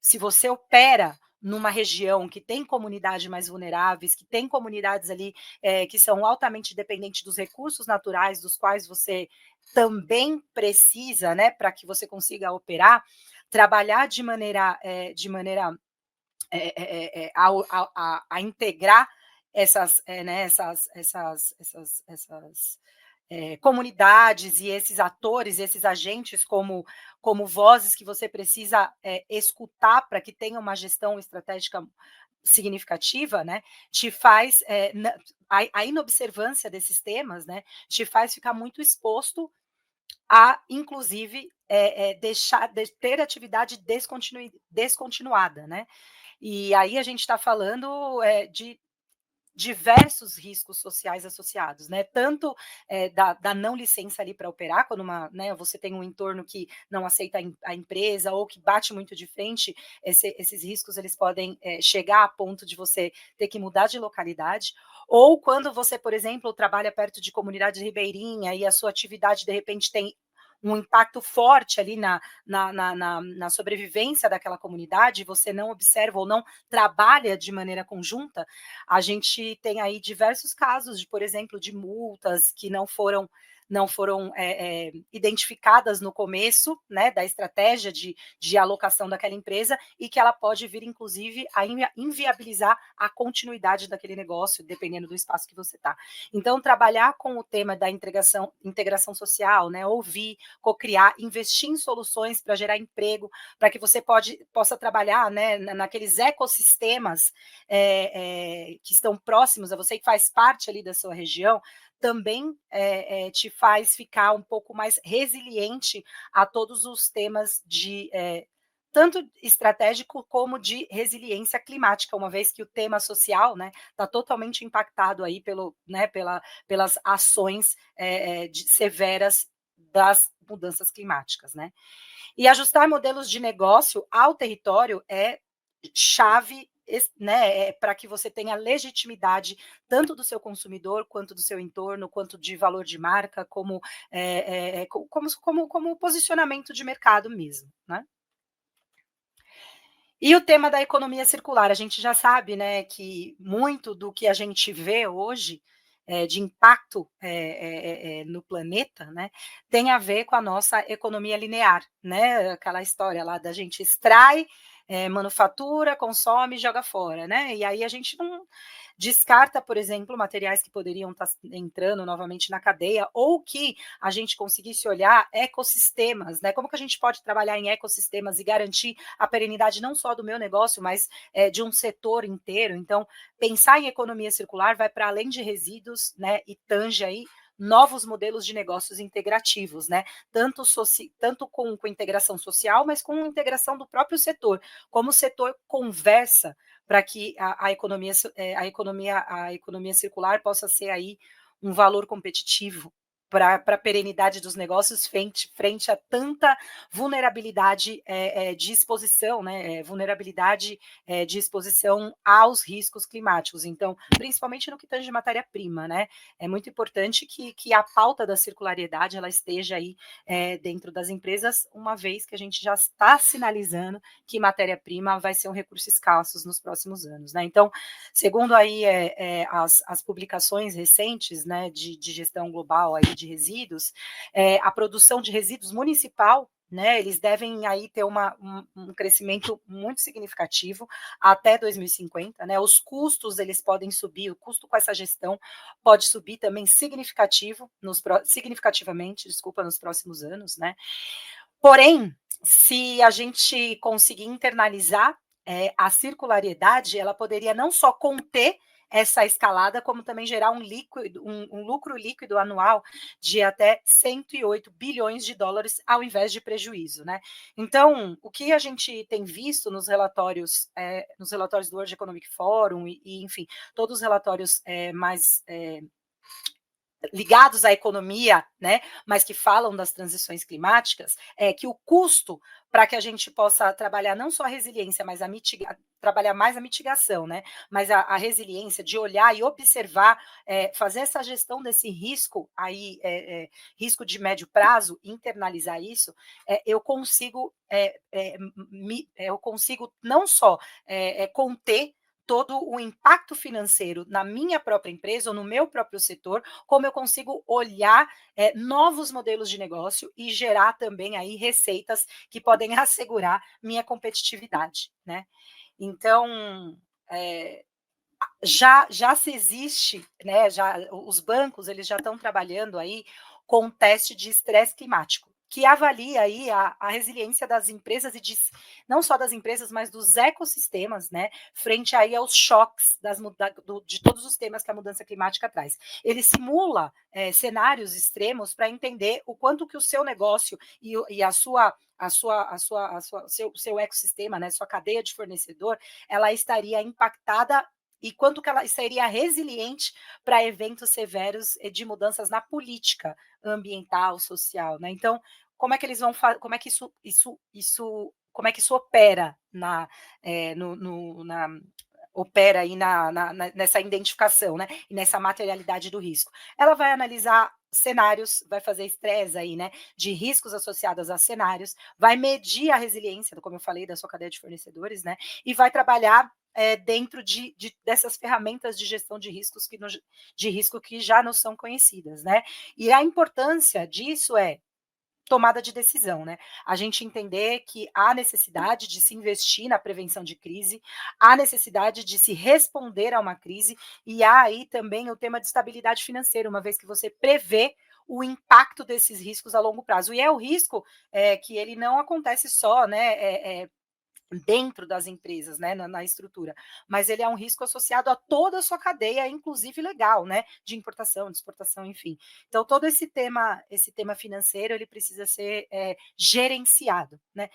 se você opera numa região que tem comunidades mais vulneráveis, que tem comunidades ali que são altamente dependentes dos recursos naturais, dos quais você também precisa, né, para que você consiga operar, trabalhar de maneira a integrar essas comunidades e esses atores, esses agentes como vozes que você precisa escutar para que tenha uma gestão estratégica significativa, né, te faz a inobservância desses temas, né, te faz ficar muito exposto a, inclusive, deixar de ter atividade descontinuada, né? E aí a gente está falando de diversos riscos sociais associados, né? Tanto da não licença ali para operar, quando você tem um entorno que não aceita a empresa ou que bate muito de frente, esses riscos eles podem chegar a ponto de você ter que mudar de localidade, ou quando você, por exemplo, trabalha perto de comunidade ribeirinha e a sua atividade de repente tem um impacto forte ali na sobrevivência daquela comunidade, você não observa ou não trabalha de maneira conjunta, a gente tem aí diversos casos, por exemplo, de multas que não foram identificadas no começo, né, da estratégia de alocação daquela empresa e que ela pode vir, inclusive, a inviabilizar a continuidade daquele negócio, dependendo do espaço que você está. Então, trabalhar com o tema da integração social, né, ouvir, cocriar, investir em soluções para gerar emprego, para que você possa trabalhar, né, naqueles ecossistemas que estão próximos a você, que faz parte ali da sua região, também te faz ficar um pouco mais resiliente a todos os temas tanto estratégico como de resiliência climática, uma vez que o tema social está totalmente impactado aí pelas ações severas das mudanças climáticas, né? E ajustar modelos de negócio ao território é chave, né, para que você tenha legitimidade tanto do seu consumidor, quanto do seu entorno, quanto de valor de marca, como posicionamento de mercado mesmo, né? E o tema da economia circular, a gente já sabe, né, que muito do que a gente vê hoje de impacto no planeta, né, tem a ver com a nossa economia linear, né, aquela história lá da gente extrai, manufatura, consome e joga fora, né, e aí a gente não descarta, por exemplo, materiais que poderiam estar entrando novamente na cadeia, ou que a gente conseguisse olhar ecossistemas, né, como que a gente pode trabalhar em ecossistemas e garantir a perenidade não só do meu negócio, mas de um setor inteiro. Então, pensar em economia circular vai para além de resíduos, né, e tange aí novos modelos de negócios integrativos, né? Tanto com integração social, mas com integração do próprio setor. Como o setor conversa para que a economia circular possa ser aí um valor competitivo para a perenidade dos negócios frente a tanta vulnerabilidade de exposição, né, vulnerabilidade de exposição aos riscos climáticos. Então, principalmente no que tange matéria-prima, né, é muito importante que a pauta da circularidade ela esteja aí dentro das empresas, uma vez que a gente já está sinalizando que matéria-prima vai ser um recurso escasso nos próximos anos, né. Então, segundo aí as publicações recentes, né, de gestão global aí de resíduos, a produção de resíduos municipal, né, eles devem aí ter um crescimento muito significativo até 2050, né, os custos eles podem subir, o custo com essa gestão pode subir também significativamente, nos próximos anos, né, porém, se a gente conseguir internalizar a circularidade, ela poderia não só conter essa escalada, como também gerar um lucro líquido anual de até 108 bilhões de dólares ao invés de prejuízo, né? Então, o que a gente tem visto nos relatórios do World Economic Forum enfim, todos os relatórios mais ligados à economia, né, mas que falam das transições climáticas, é que o custo para que a gente possa trabalhar não só a resiliência, mas trabalhar mais a mitigação, né, mas a resiliência de olhar e observar, fazer essa gestão desse risco aí, risco de médio prazo, internalizar isso, eu consigo não só conter todo o impacto financeiro na minha própria empresa ou no meu próprio setor, como eu consigo olhar novos modelos de negócio e gerar também aí receitas que podem assegurar minha competitividade, né? Então, já se existe, né? Os bancos eles já estão trabalhando aí com um teste de estresse climático, que avalia aí a resiliência das empresas não só das empresas, mas dos ecossistemas, né, frente aí aos choques de todos os temas que a mudança climática traz. Ele simula cenários extremos para entender o quanto que o seu negócio e seu ecossistema, né, sua cadeia de fornecedor, ela estaria impactada e quanto que ela seria resiliente para eventos severos de mudanças na política ambiental, social, né? Então, como é que eles vão como é que como é que isso opera opera aí nessa identificação, né? E nessa materialidade do risco? Ela vai analisar cenários, vai fazer estresse aí, né? De riscos associados a cenários, vai medir a resiliência, como eu falei, da sua cadeia de fornecedores, né? E vai trabalhar dentro dessas ferramentas de gestão de riscos de risco que já não são conhecidas, né? E a importância disso é tomada de decisão, né? A gente entender que há necessidade de se investir na prevenção de crise, há necessidade de se responder a uma crise, e há aí também o tema de estabilidade financeira, uma vez que você prevê o impacto desses riscos a longo prazo. E é o risco que ele não acontece só, né? Dentro das empresas, né, na estrutura, mas ele é um risco associado a toda a sua cadeia, inclusive legal, né, de importação, de exportação, enfim. Então, todo esse tema financeiro, ele precisa ser gerenciado, né,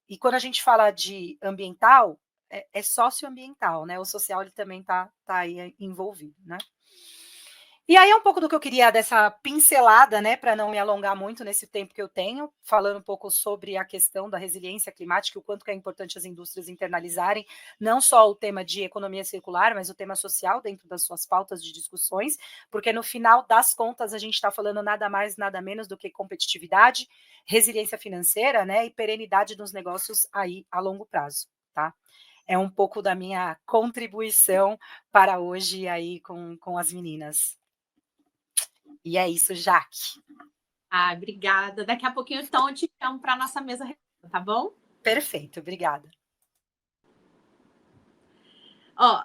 e quando a gente fala de ambiental, é socioambiental, né, o social, ele também tá aí envolvido, né. E aí é um pouco do que eu queria dessa pincelada, né, para não me alongar muito nesse tempo que eu tenho, falando um pouco sobre a questão da resiliência climática, o quanto que é importante as indústrias internalizarem, não só o tema de economia circular, mas o tema social dentro das suas pautas de discussões, porque no final das contas a gente está falando nada mais, nada menos do que competitividade, resiliência financeira, né, e perenidade dos negócios aí a longo prazo, tá? É um pouco da minha contribuição para hoje aí com as meninas. E é isso, Jaque. Ah, obrigada. Daqui a pouquinho, então, eu te chamo para a nossa mesa redonda, tá bom? Perfeito, obrigada. Ó,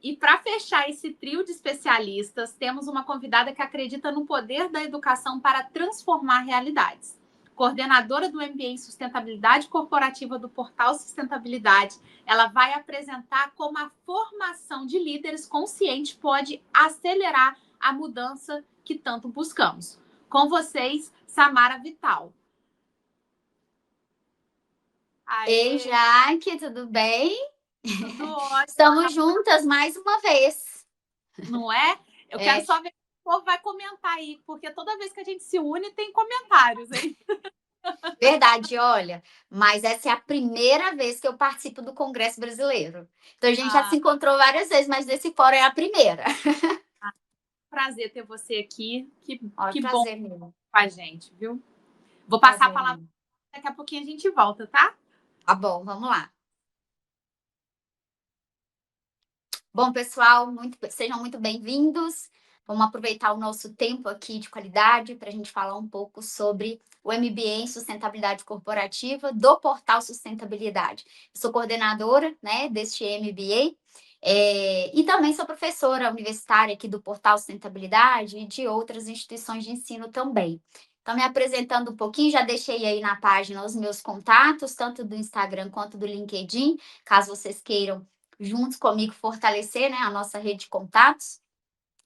e para fechar esse trio de especialistas, temos uma convidada que acredita no poder da educação para transformar realidades. Coordenadora do MBA em Sustentabilidade Corporativa do Portal Sustentabilidade, ela vai apresentar como a formação de líderes conscientes pode acelerar a mudança que tanto buscamos. Com vocês, Samara Vital. Ei, Jaque, tudo bem? Tudo ótimo. Estamos juntas mais uma vez. Não é? Eu quero só ver povo vai comentar aí, porque toda vez que a gente se une tem comentários, hein? Verdade, olha, mas essa é a primeira vez que eu participo do Congresso Brasileiro. Então a gente já se encontrou várias vezes, mas desse fórum é a primeira. Prazer ter você aqui. Que Prazer bom mesmo. com a gente, viu? Vou passar Prazer a palavra, mesmo. daqui a pouquinho a gente volta, tá? Tá bom, vamos lá. Bom, pessoal, sejam muito bem-vindos. Vamos aproveitar o nosso tempo aqui de qualidade para a gente falar um pouco sobre o MBA em Sustentabilidade Corporativa do Portal Sustentabilidade. Eu sou coordenadora, né, deste MBA e também sou professora universitária aqui do Portal Sustentabilidade e de outras instituições de ensino também. Então, me apresentando um pouquinho, já deixei aí na página os meus contatos, tanto do Instagram quanto do LinkedIn, caso vocês queiram juntos comigo fortalecer, né, a nossa rede de contatos.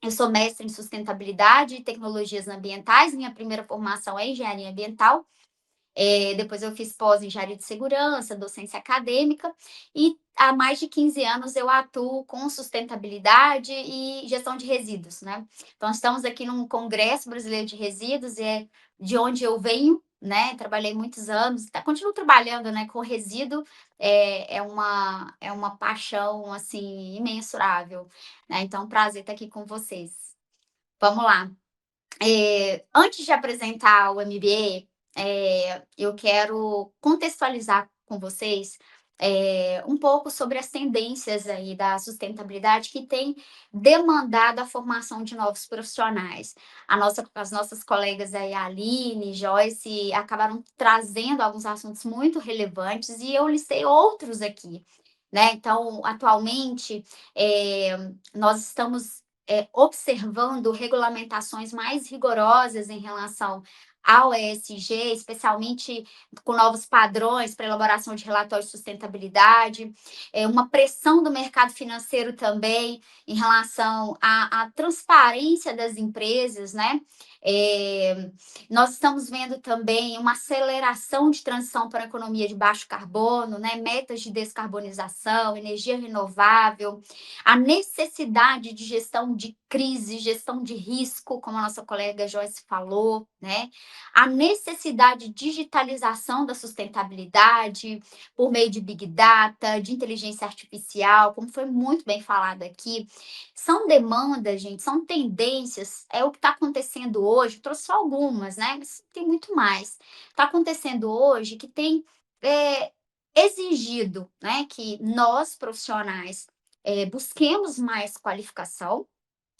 Eu sou mestre em sustentabilidade e tecnologias ambientais, minha primeira formação é engenharia ambiental, depois eu fiz pós em engenharia de segurança, docência acadêmica, e há mais de 15 anos eu atuo com sustentabilidade e gestão de resíduos, né? Então, estamos aqui num Congresso Brasileiro de Resíduos, é de onde eu venho, né? Trabalhei muitos anos, continuo trabalhando, né, com resíduo, é uma paixão, assim, imensurável, né? Então, prazer estar aqui com vocês. Vamos lá. Antes de apresentar o MBA, eu quero contextualizar com vocês um pouco sobre as tendências aí da sustentabilidade que tem demandado a formação de novos profissionais. As nossas colegas aí, a Aline e Joyce, acabaram trazendo alguns assuntos muito relevantes e eu listei outros aqui, né? Então, atualmente, nós estamos observando regulamentações mais rigorosas em relação ao ESG, especialmente com novos padrões para elaboração de relatórios de sustentabilidade, uma pressão do mercado financeiro também em relação à transparência das empresas, né? Nós estamos vendo também uma aceleração de transição para a economia de baixo carbono, né? Metas de descarbonização, energia renovável, a necessidade de gestão de crise, gestão de risco, como a nossa colega Joyce falou, né? A necessidade de digitalização da sustentabilidade por meio de Big Data, de inteligência artificial, como foi muito bem falado aqui. São demandas, gente, são tendências, é o que está acontecendo hoje, trouxe só algumas, né? Mas tem muito mais. Está acontecendo hoje que tem exigido, né, que nós, profissionais, busquemos mais qualificação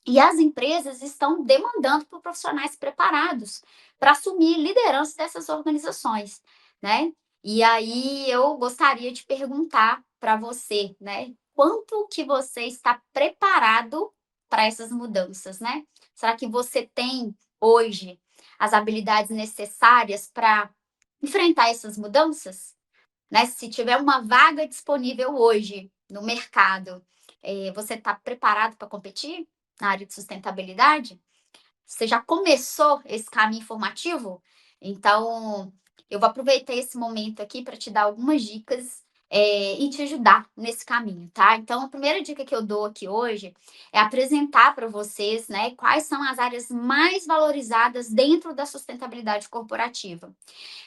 e as empresas estão demandando por profissionais preparados para assumir liderança dessas organizações, né? E aí eu gostaria de perguntar para você, né? Quanto que você está preparado para essas mudanças, né? Será que você tem hoje as habilidades necessárias para enfrentar essas mudanças? Né? Se tiver uma vaga disponível hoje no mercado, você está preparado para competir na área de sustentabilidade? Você já começou esse caminho formativo? Então, eu vou aproveitar esse momento aqui para te dar algumas dicas e te ajudar nesse caminho, tá? Então, a primeira dica que eu dou aqui hoje é apresentar para vocês, né, quais são as áreas mais valorizadas dentro da sustentabilidade corporativa.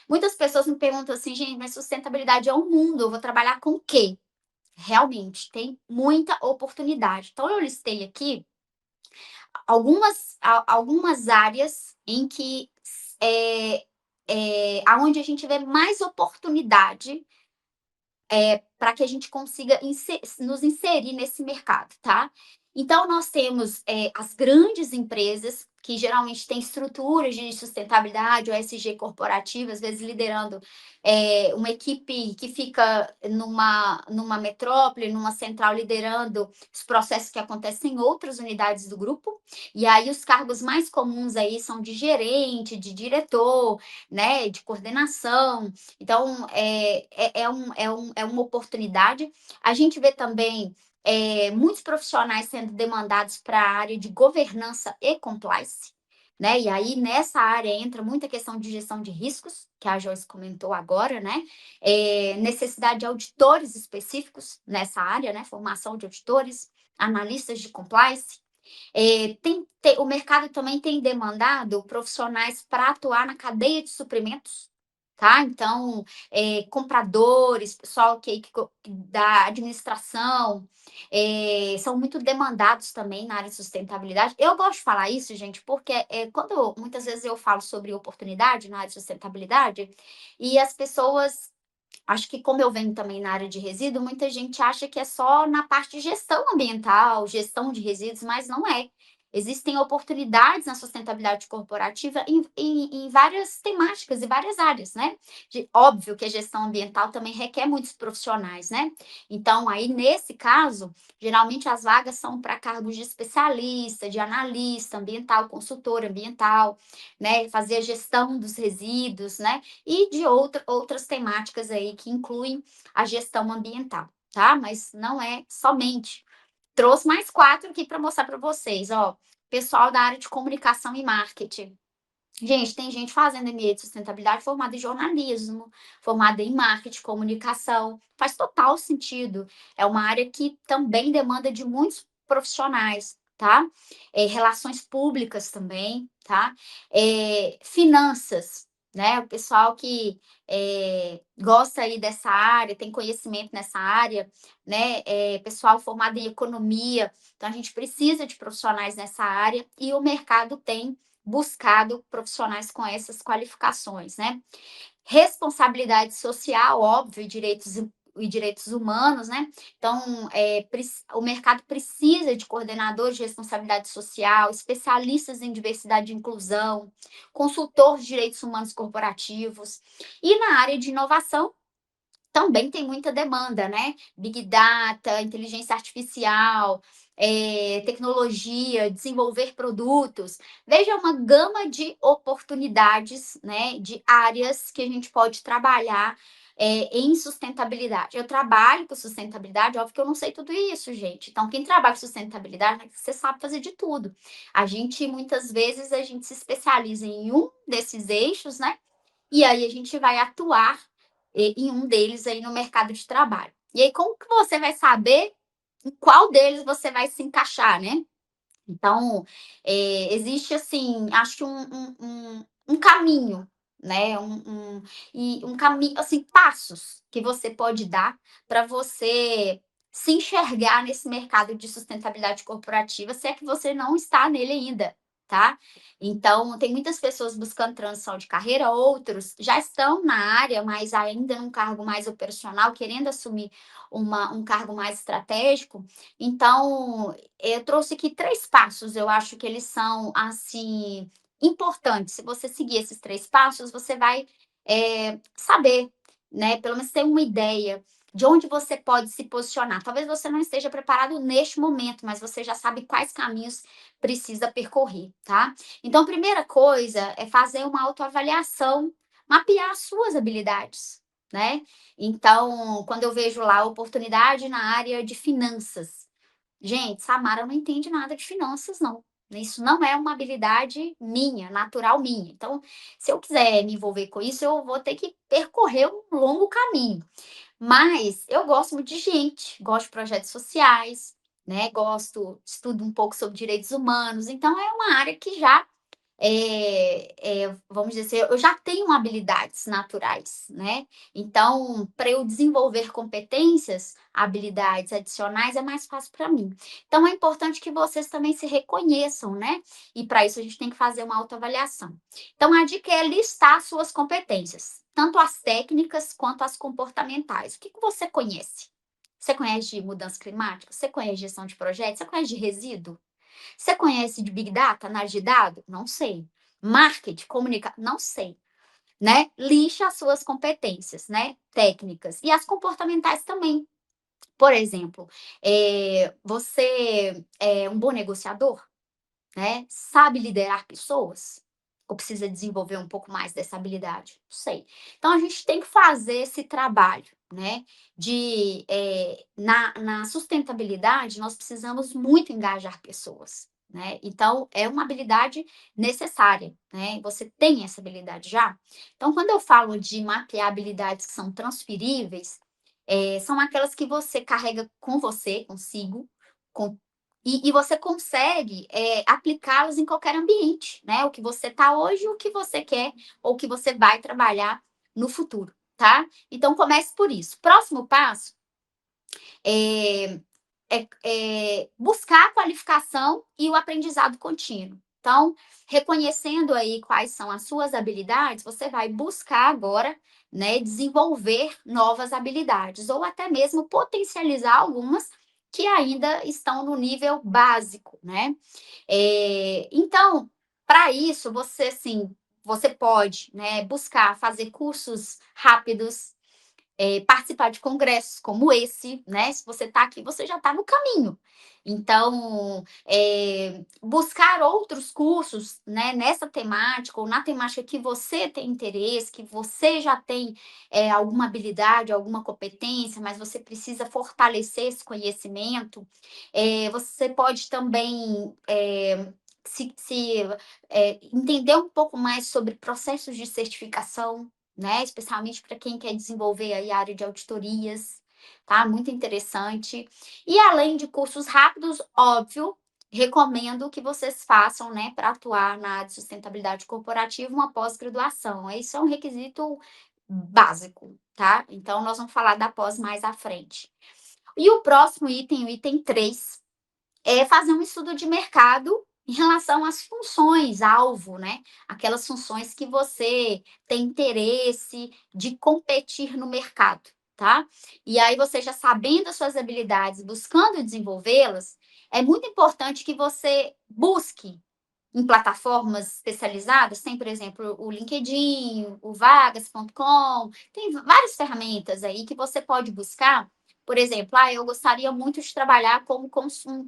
Muitas pessoas me perguntam assim, gente, mas sustentabilidade é um mundo, eu vou trabalhar com o quê? Realmente, tem muita oportunidade. Então, eu listei aqui algumas áreas em que aonde a gente vê mais oportunidade para que a gente consiga nos inserir nesse mercado, tá? Então, nós temos as grandes empresas, que geralmente têm estruturas de sustentabilidade, ou ESG corporativa, às vezes liderando uma equipe que fica numa metrópole, numa central, liderando os processos que acontecem em outras unidades do grupo. E aí, os cargos mais comuns aí são de gerente, de diretor, né, de coordenação. Então, é uma oportunidade. A gente vê também muitos profissionais sendo demandados para a área de governança e compliance, né? E aí, nessa área, entra muita questão de gestão de riscos, que a Joyce comentou agora, né? Necessidade de auditores específicos nessa área, né? Formação de auditores, analistas de compliance. O mercado também tem demandado profissionais para atuar na cadeia de suprimentos, tá? Então, compradores, pessoal que da administração, são muito demandados também na área de sustentabilidade. Eu gosto de falar isso, gente, porque quando muitas vezes eu falo sobre oportunidade na área de sustentabilidade, e as pessoas, acho que como eu venho também na área de resíduo, muita gente acha que é só na parte de gestão ambiental, gestão de resíduos, mas não é. Existem oportunidades na sustentabilidade corporativa em várias temáticas e várias áreas, né? Óbvio que a gestão ambiental também requer muitos profissionais, né? Então, aí, nesse caso, geralmente as vagas são para cargos de especialista, de analista ambiental, consultor ambiental, né? Fazer a gestão dos resíduos, né? E de outras temáticas aí que incluem a gestão ambiental, tá? Mas não é somente. Trouxe mais 4 aqui para mostrar para vocês, ó. Pessoal da área de comunicação e marketing. Gente, tem gente fazendo MBA de sustentabilidade formada em jornalismo, formada em marketing, comunicação. Faz total sentido. É uma área que também demanda de muitos profissionais, tá? Relações públicas também, tá? Finanças, né? O pessoal que gosta aí dessa área, tem conhecimento nessa área, né? Pessoal formado em economia. Então, a gente precisa de profissionais nessa área e o mercado tem buscado profissionais com essas qualificações, né? Responsabilidade social, óbvio, e direitos humanos, né? Então, o mercado precisa de coordenadores de responsabilidade social, especialistas em diversidade e inclusão, consultores de direitos humanos corporativos. E na área de inovação, também tem muita demanda, né? Big Data, inteligência artificial, tecnologia, desenvolver produtos. Veja uma gama de oportunidades, né? De áreas que a gente pode trabalhar em sustentabilidade. Eu trabalho com sustentabilidade, óbvio que eu não sei tudo isso, gente. Então, quem trabalha com sustentabilidade, você sabe fazer de tudo. Muitas vezes, a gente se especializa em um desses eixos, né? E aí a gente vai atuar em um deles aí no mercado de trabalho. E aí, como que você vai saber em qual deles você vai se encaixar, né? Então, existe, assim, acho que um caminho, né? Um caminho, assim, passos que você pode dar para você se enxergar nesse mercado de sustentabilidade corporativa, se é que você não está nele ainda, tá? Então, tem muitas pessoas buscando transição de carreira, outros já estão na área, mas ainda num cargo mais operacional, querendo assumir um cargo mais estratégico. Então, eu trouxe aqui 3 passos, eu acho que eles são, assim, importantes. Se você seguir esses 3 passos, você vai saber, né? Pelo menos ter uma ideia de onde você pode se posicionar. Talvez você não esteja preparado neste momento, mas você já sabe quais caminhos precisa percorrer, tá? Então, a primeira coisa é fazer uma autoavaliação, mapear as suas habilidades, né? Então, quando eu vejo lá oportunidade na área de finanças, gente, Samara não entende nada de finanças, não. Isso não é uma habilidade minha, natural minha. Então, se eu quiser me envolver com isso, eu vou ter que percorrer um longo caminho. Mas eu gosto muito de gente, gosto de projetos sociais, né? Estudo um pouco sobre direitos humanos. Então, é uma área que já vamos dizer, eu já tenho habilidades naturais, né? Então, para eu desenvolver competências, habilidades adicionais, é mais fácil para mim. Então, é importante que vocês também se reconheçam, né? E para isso a gente tem que fazer uma autoavaliação. Então, a dica é listar suas competências, tanto as técnicas quanto as comportamentais. O que você conhece? Você conhece de mudança climática? Você conhece de gestão de projetos? Você conhece de resíduo? Você conhece de Big Data, análise de dados? Não sei. Marketing, comunicação? Não sei. Né? Lixa as suas competências, né? Técnicas. E as comportamentais também. Por exemplo, você é um bom negociador? Né? Sabe liderar pessoas? Ou precisa desenvolver um pouco mais dessa habilidade? Não sei. Então, a gente tem que fazer esse trabalho, né? Na sustentabilidade, nós precisamos muito engajar pessoas, né? Então, é uma habilidade necessária, né? Você tem essa habilidade já? Então, quando eu falo de mapear habilidades que são transferíveis, são aquelas que você carrega com você, consigo, com E você consegue aplicá-las em qualquer ambiente, né? O que você está hoje, o que você quer, ou o que você vai trabalhar no futuro, tá? Então, comece por isso. Próximo passo é buscar a qualificação e o aprendizado contínuo. Então, reconhecendo aí quais são as suas habilidades, você vai buscar agora, né, desenvolver novas habilidades, ou até mesmo potencializar algumas que ainda estão no nível básico, né? Então, para isso, você, sim, você pode, né, buscar fazer cursos rápidos, participar de congressos como esse, né? Se você está aqui, você já está no caminho. Então, buscar outros cursos, né, nessa temática ou na temática que você tem interesse, que você já tem alguma habilidade, alguma competência, mas você precisa fortalecer esse conhecimento. Você pode também entender um pouco mais sobre processos de certificação, né? Especialmente para quem quer desenvolver aí a área de auditorias, tá? Muito interessante. E além de cursos rápidos, óbvio, recomendo que vocês façam, né, para atuar na área de sustentabilidade corporativa, uma pós-graduação. Isso é um requisito básico, tá? Então, nós vamos falar da pós mais à frente. E o próximo item, o item 3, é fazer um estudo de mercado em relação às funções alvo, né? Aquelas funções que você tem interesse de competir no mercado, tá? E aí você já sabendo as suas habilidades, buscando desenvolvê-las, é muito importante que você busque em plataformas especializadas, tem, por exemplo, o LinkedIn, o vagas.com, tem várias ferramentas aí que você pode buscar. Por exemplo, eu gostaria muito de trabalhar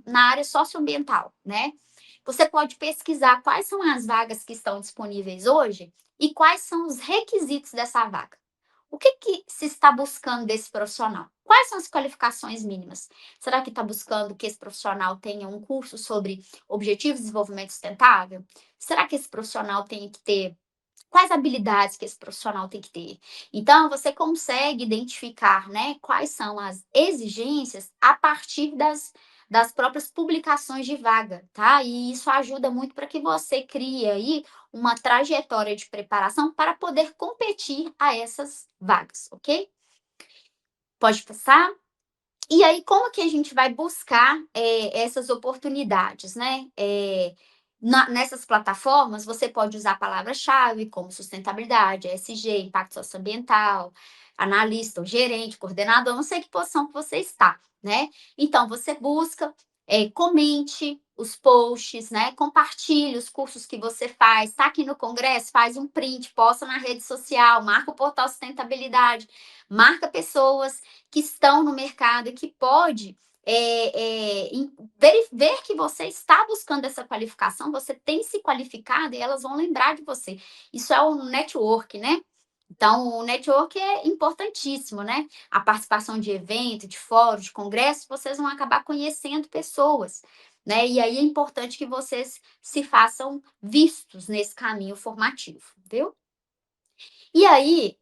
na área socioambiental, né? Você pode pesquisar quais são as vagas que estão disponíveis hoje e quais são os requisitos dessa vaga. O que se está buscando desse profissional? Quais são as qualificações mínimas? Será que está buscando que esse profissional tenha um curso sobre Objetivos de Desenvolvimento Sustentável? Será que esse profissional tem que ter? Quais habilidades que esse profissional tem que ter? Então, você consegue identificar, né, quais são as exigências a partir das próprias publicações de vaga, tá? E isso ajuda muito para que você crie aí uma trajetória de preparação para poder competir a essas vagas, ok? Pode passar? E aí, como que a gente vai buscar essas oportunidades, né? Nessas plataformas, você pode usar palavras-chave como sustentabilidade, ESG, impacto socioambiental, analista, ou gerente, coordenador, não sei que posição que você está, né? Então, você busca, comente os posts, né? Compartilhe os cursos que você faz. Está aqui no congresso, faz um print, posta na rede social, marca o portal Sustentabilidade, marca pessoas que estão no mercado e que pode ver que você está buscando essa qualificação, você tem se qualificado e elas vão lembrar de você. Isso é o network, né? Então, o network é importantíssimo, né? A participação de eventos, de fóruns, de congressos, vocês vão acabar conhecendo pessoas, né? E aí é importante que vocês se façam vistos nesse caminho formativo, viu? E aí,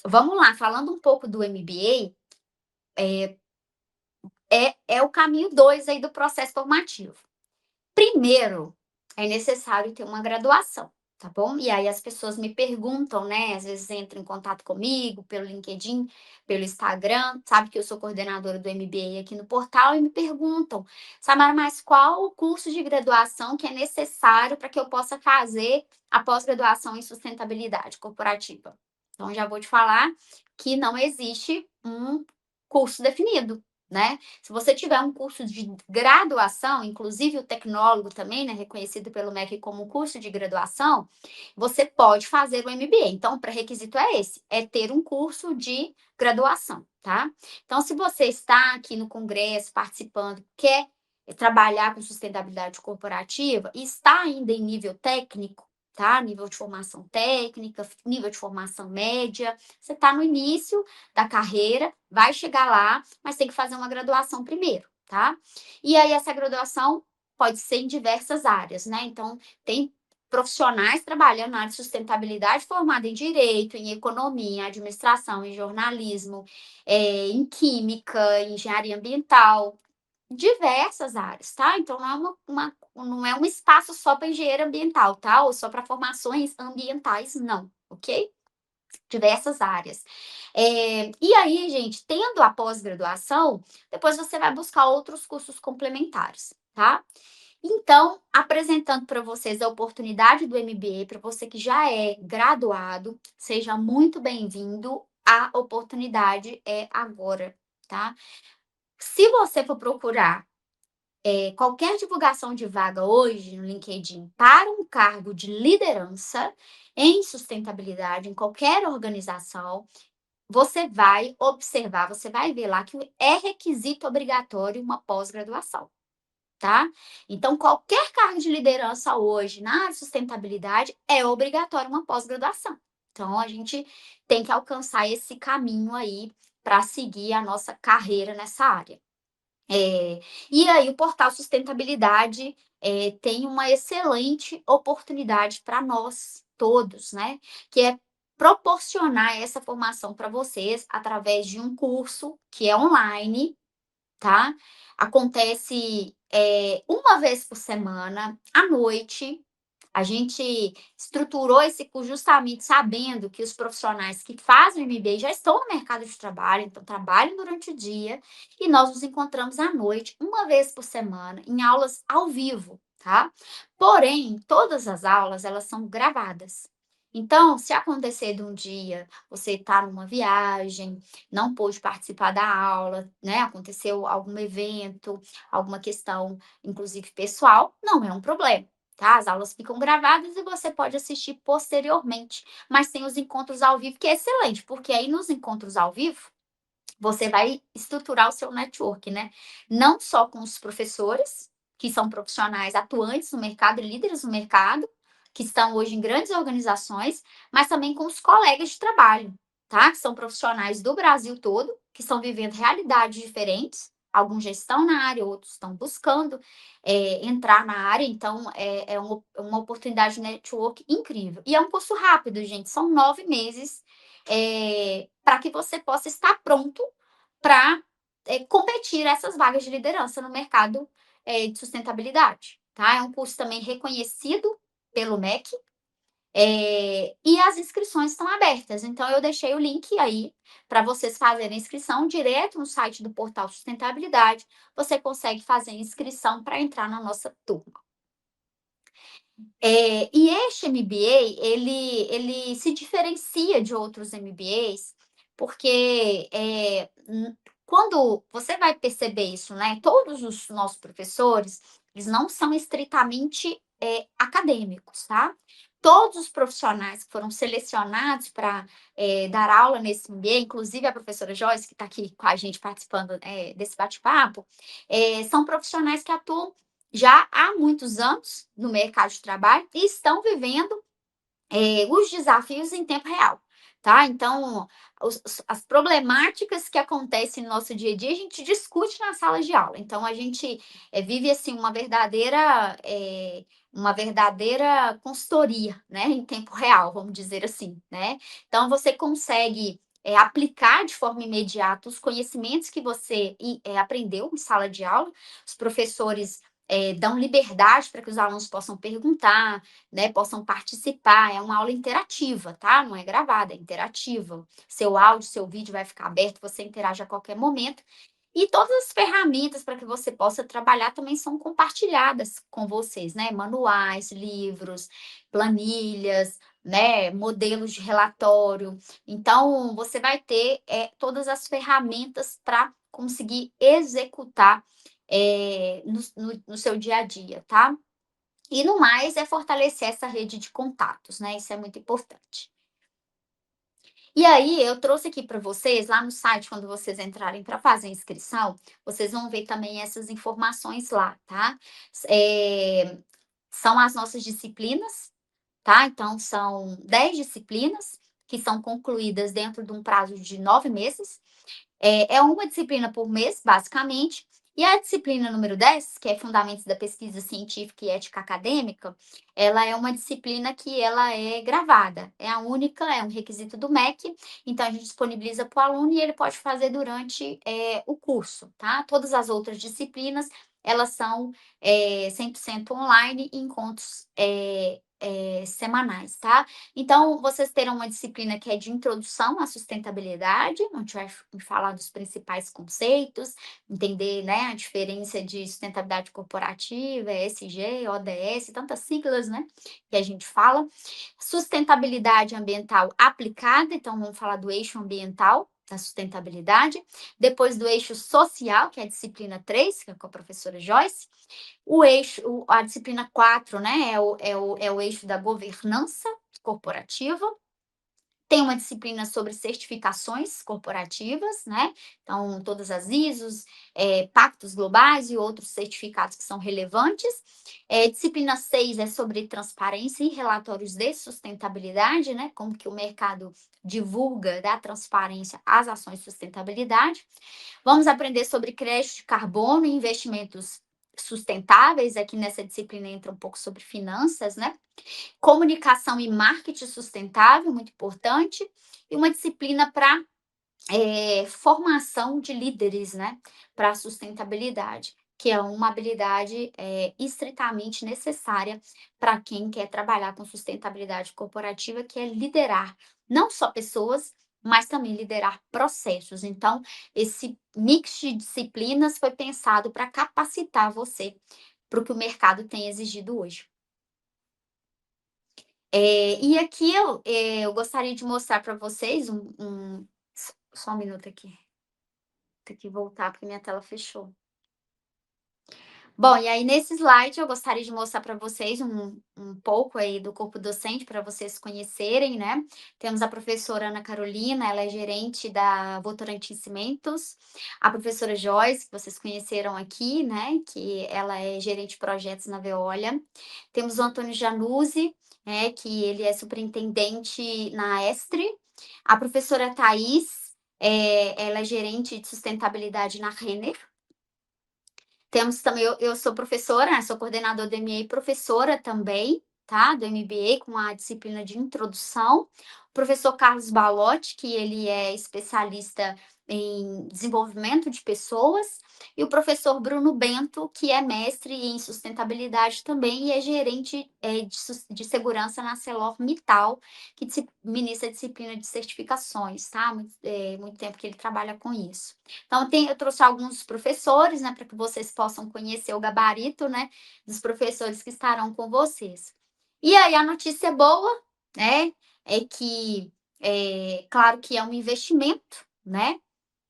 vamos lá, falando um pouco do MBA, é o caminho 2 aí do processo formativo. Primeiro, é necessário ter uma graduação, tá bom? E aí as pessoas me perguntam, né? Às vezes entram em contato comigo pelo LinkedIn, pelo Instagram, sabe que eu sou coordenadora do MBA aqui no portal e me perguntam, Samara, mas qual o curso de graduação que é necessário para que eu possa fazer a pós-graduação em sustentabilidade corporativa? Então, já vou te falar que não existe um curso definido, né? Se você tiver um curso de graduação, inclusive o tecnólogo também, né, reconhecido pelo MEC como curso de graduação, você pode fazer o MBA. Então, o pré-requisito é esse, é ter um curso de graduação, tá? Então, se você está aqui no congresso participando, quer trabalhar com sustentabilidade corporativa e está ainda em nível técnico, tá? Nível de formação técnica, nível de formação média, você está no início da carreira, vai chegar lá, mas tem que fazer uma graduação primeiro, tá? E aí essa graduação pode ser em diversas áreas, né? Então, tem profissionais trabalhando na área de sustentabilidade formada em direito, em economia, em administração, em jornalismo, em química, em engenharia ambiental, diversas áreas, tá? Então, não é um espaço só para engenheiro ambiental, tá? Ou só para formações ambientais, não, ok? Diversas áreas. E aí, gente, tendo a pós-graduação, depois você vai buscar outros cursos complementares, tá? Então, apresentando para vocês a oportunidade do MBA, para você que já é graduado, seja muito bem-vindo. A oportunidade é agora, tá? Se você for procurar qualquer divulgação de vaga hoje no LinkedIn para um cargo de liderança em sustentabilidade em qualquer organização, você vai observar, você vai ver lá que é requisito obrigatório uma pós-graduação, tá? Então, qualquer cargo de liderança hoje na área de sustentabilidade é obrigatório uma pós-graduação. Então, a gente tem que alcançar esse caminho aí para seguir a nossa carreira nessa área. E aí, o portal Sustentabilidade tem uma excelente oportunidade para nós todos, né? Que é proporcionar essa formação para vocês através de um curso que é online, tá? Acontece uma vez por semana, à noite. A gente estruturou esse curso justamente sabendo que os profissionais que fazem o MBA já estão no mercado de trabalho, então trabalham durante o dia, e nós nos encontramos à noite, uma vez por semana, em aulas ao vivo, tá? Porém, todas as aulas, elas são gravadas. Então, se acontecer de um dia você estar numa viagem, não pôde participar da aula, né? Aconteceu algum evento, alguma questão, inclusive pessoal, não é um problema, tá? As aulas ficam gravadas e você pode assistir posteriormente, mas tem os encontros ao vivo, que é excelente, porque aí nos encontros ao vivo, você vai estruturar o seu network, né? Não só com os professores, que são profissionais atuantes no mercado, líderes no mercado, que estão hoje em grandes organizações, mas também com os colegas de trabalho, tá? Que são profissionais do Brasil todo, que estão vivendo realidades diferentes. Alguns já estão na área, outros estão buscando entrar na área, então é uma oportunidade de network incrível. E é um curso rápido, gente, são 9 meses para que você possa estar pronto para competir essas vagas de liderança no mercado de sustentabilidade, tá? É um curso também reconhecido pelo MEC, e as inscrições estão abertas. Então, eu deixei o link aí para vocês fazerem a inscrição direto no site do Portal Sustentabilidade. Você consegue fazer a inscrição para entrar na nossa turma. E este MBA, ele se diferencia de outros MBAs, porque quando você vai perceber isso, né? Todos os nossos professores, eles não são estritamente acadêmicos, tá? Todos os profissionais que foram selecionados para dar aula nesse MBA, inclusive a professora Joyce, que está aqui com a gente participando desse bate-papo, são profissionais que atuam já há muitos anos no mercado de trabalho e estão vivendo os desafios em tempo real, tá? Então, as problemáticas que acontecem no nosso dia a dia, a gente discute na sala de aula. Então, a gente vive, assim, uma verdadeira consultoria, né? Em tempo real, vamos dizer assim, né? Então, você consegue aplicar de forma imediata os conhecimentos que você aprendeu em sala de aula. Os professores dão liberdade para que os alunos possam perguntar, né, possam participar. É uma aula interativa, tá? Não é gravada, é interativa. Seu áudio, seu vídeo vai ficar aberto, você interage a qualquer momento. E todas as ferramentas para que você possa trabalhar também são compartilhadas com vocês, né? Manuais, livros, planilhas, né? Modelos de relatório. Então, você vai ter todas as ferramentas para conseguir executar no seu dia a dia, tá? E no mais é fortalecer essa rede de contatos, né? Isso é muito importante. E aí, eu trouxe aqui para vocês, lá no site, quando vocês entrarem para fazer a inscrição, vocês vão ver também essas informações lá, tá? São as nossas disciplinas, tá? Então, são 10 disciplinas que são concluídas dentro de um prazo de 9 meses. É uma disciplina por mês, basicamente, E a disciplina número 10, que é Fundamentos da Pesquisa Científica e Ética Acadêmica, ela é uma disciplina que ela é gravada, é a única, é um requisito do MEC, então a gente disponibiliza para o aluno e ele pode fazer durante o curso, tá? Todas as outras disciplinas, elas são 100% online e encontros semanais, tá? Então, vocês terão uma disciplina que é de introdução à sustentabilidade, onde vai falar dos principais conceitos, entender, né, a diferença de sustentabilidade corporativa, ESG, ODS, tantas siglas, né, que a gente fala. Sustentabilidade ambiental aplicada, então vamos falar do eixo ambiental da sustentabilidade, depois do eixo social, que é a disciplina 3, que é com a professora Joyce, a disciplina 4, né, é o eixo da governança corporativa. Tem uma disciplina sobre certificações corporativas, né? Então, todas as ISOs, pactos globais e outros certificados que são relevantes. Disciplina 6 é sobre transparência e relatórios de sustentabilidade, né? Como que o mercado divulga, dá transparência às ações de sustentabilidade. Vamos aprender sobre crédito de carbono e investimentos sustentáveis. Aqui nessa disciplina entra um pouco sobre finanças, né? Comunicação e marketing sustentável, muito importante, e uma disciplina para formação de líderes, né, para a sustentabilidade, que é uma habilidade estritamente necessária para quem quer trabalhar com sustentabilidade corporativa, que é liderar não só pessoas, mas também liderar processos. Então, esse mix de disciplinas foi pensado para capacitar você para o que o mercado tem exigido hoje. E aqui eu gostaria de mostrar para vocês só um minuto aqui. Tem que voltar porque minha tela fechou. Bom, e aí nesse slide eu gostaria de mostrar para vocês um pouco aí do corpo docente para vocês conhecerem, né? Temos a professora Ana Carolina, ela é gerente da Votorantim Cimentos, a professora Joyce, que vocês conheceram aqui, né? Que ela é gerente de projetos na Veolia. Temos o Antônio Januzzi, que ele é superintendente na Estre. A professora Thais, ela é gerente de sustentabilidade na Renner. Temos também, eu sou professora, né, sou coordenadora do MBA e professora também, tá? Do MBA, com a disciplina de introdução. O professor Carlos Balotti, que ele é especialista em desenvolvimento de pessoas. E o professor Bruno Bento, que é mestre em sustentabilidade também e é gerente de segurança na ArcelorMittal, que ministra a disciplina de certificações, tá? Muito tempo que ele trabalha com isso. Então, eu trouxe alguns professores, né, para que vocês possam conhecer o gabarito, né, dos professores que estarão com vocês. E aí, a notícia boa, né, é que, claro que é um investimento, né,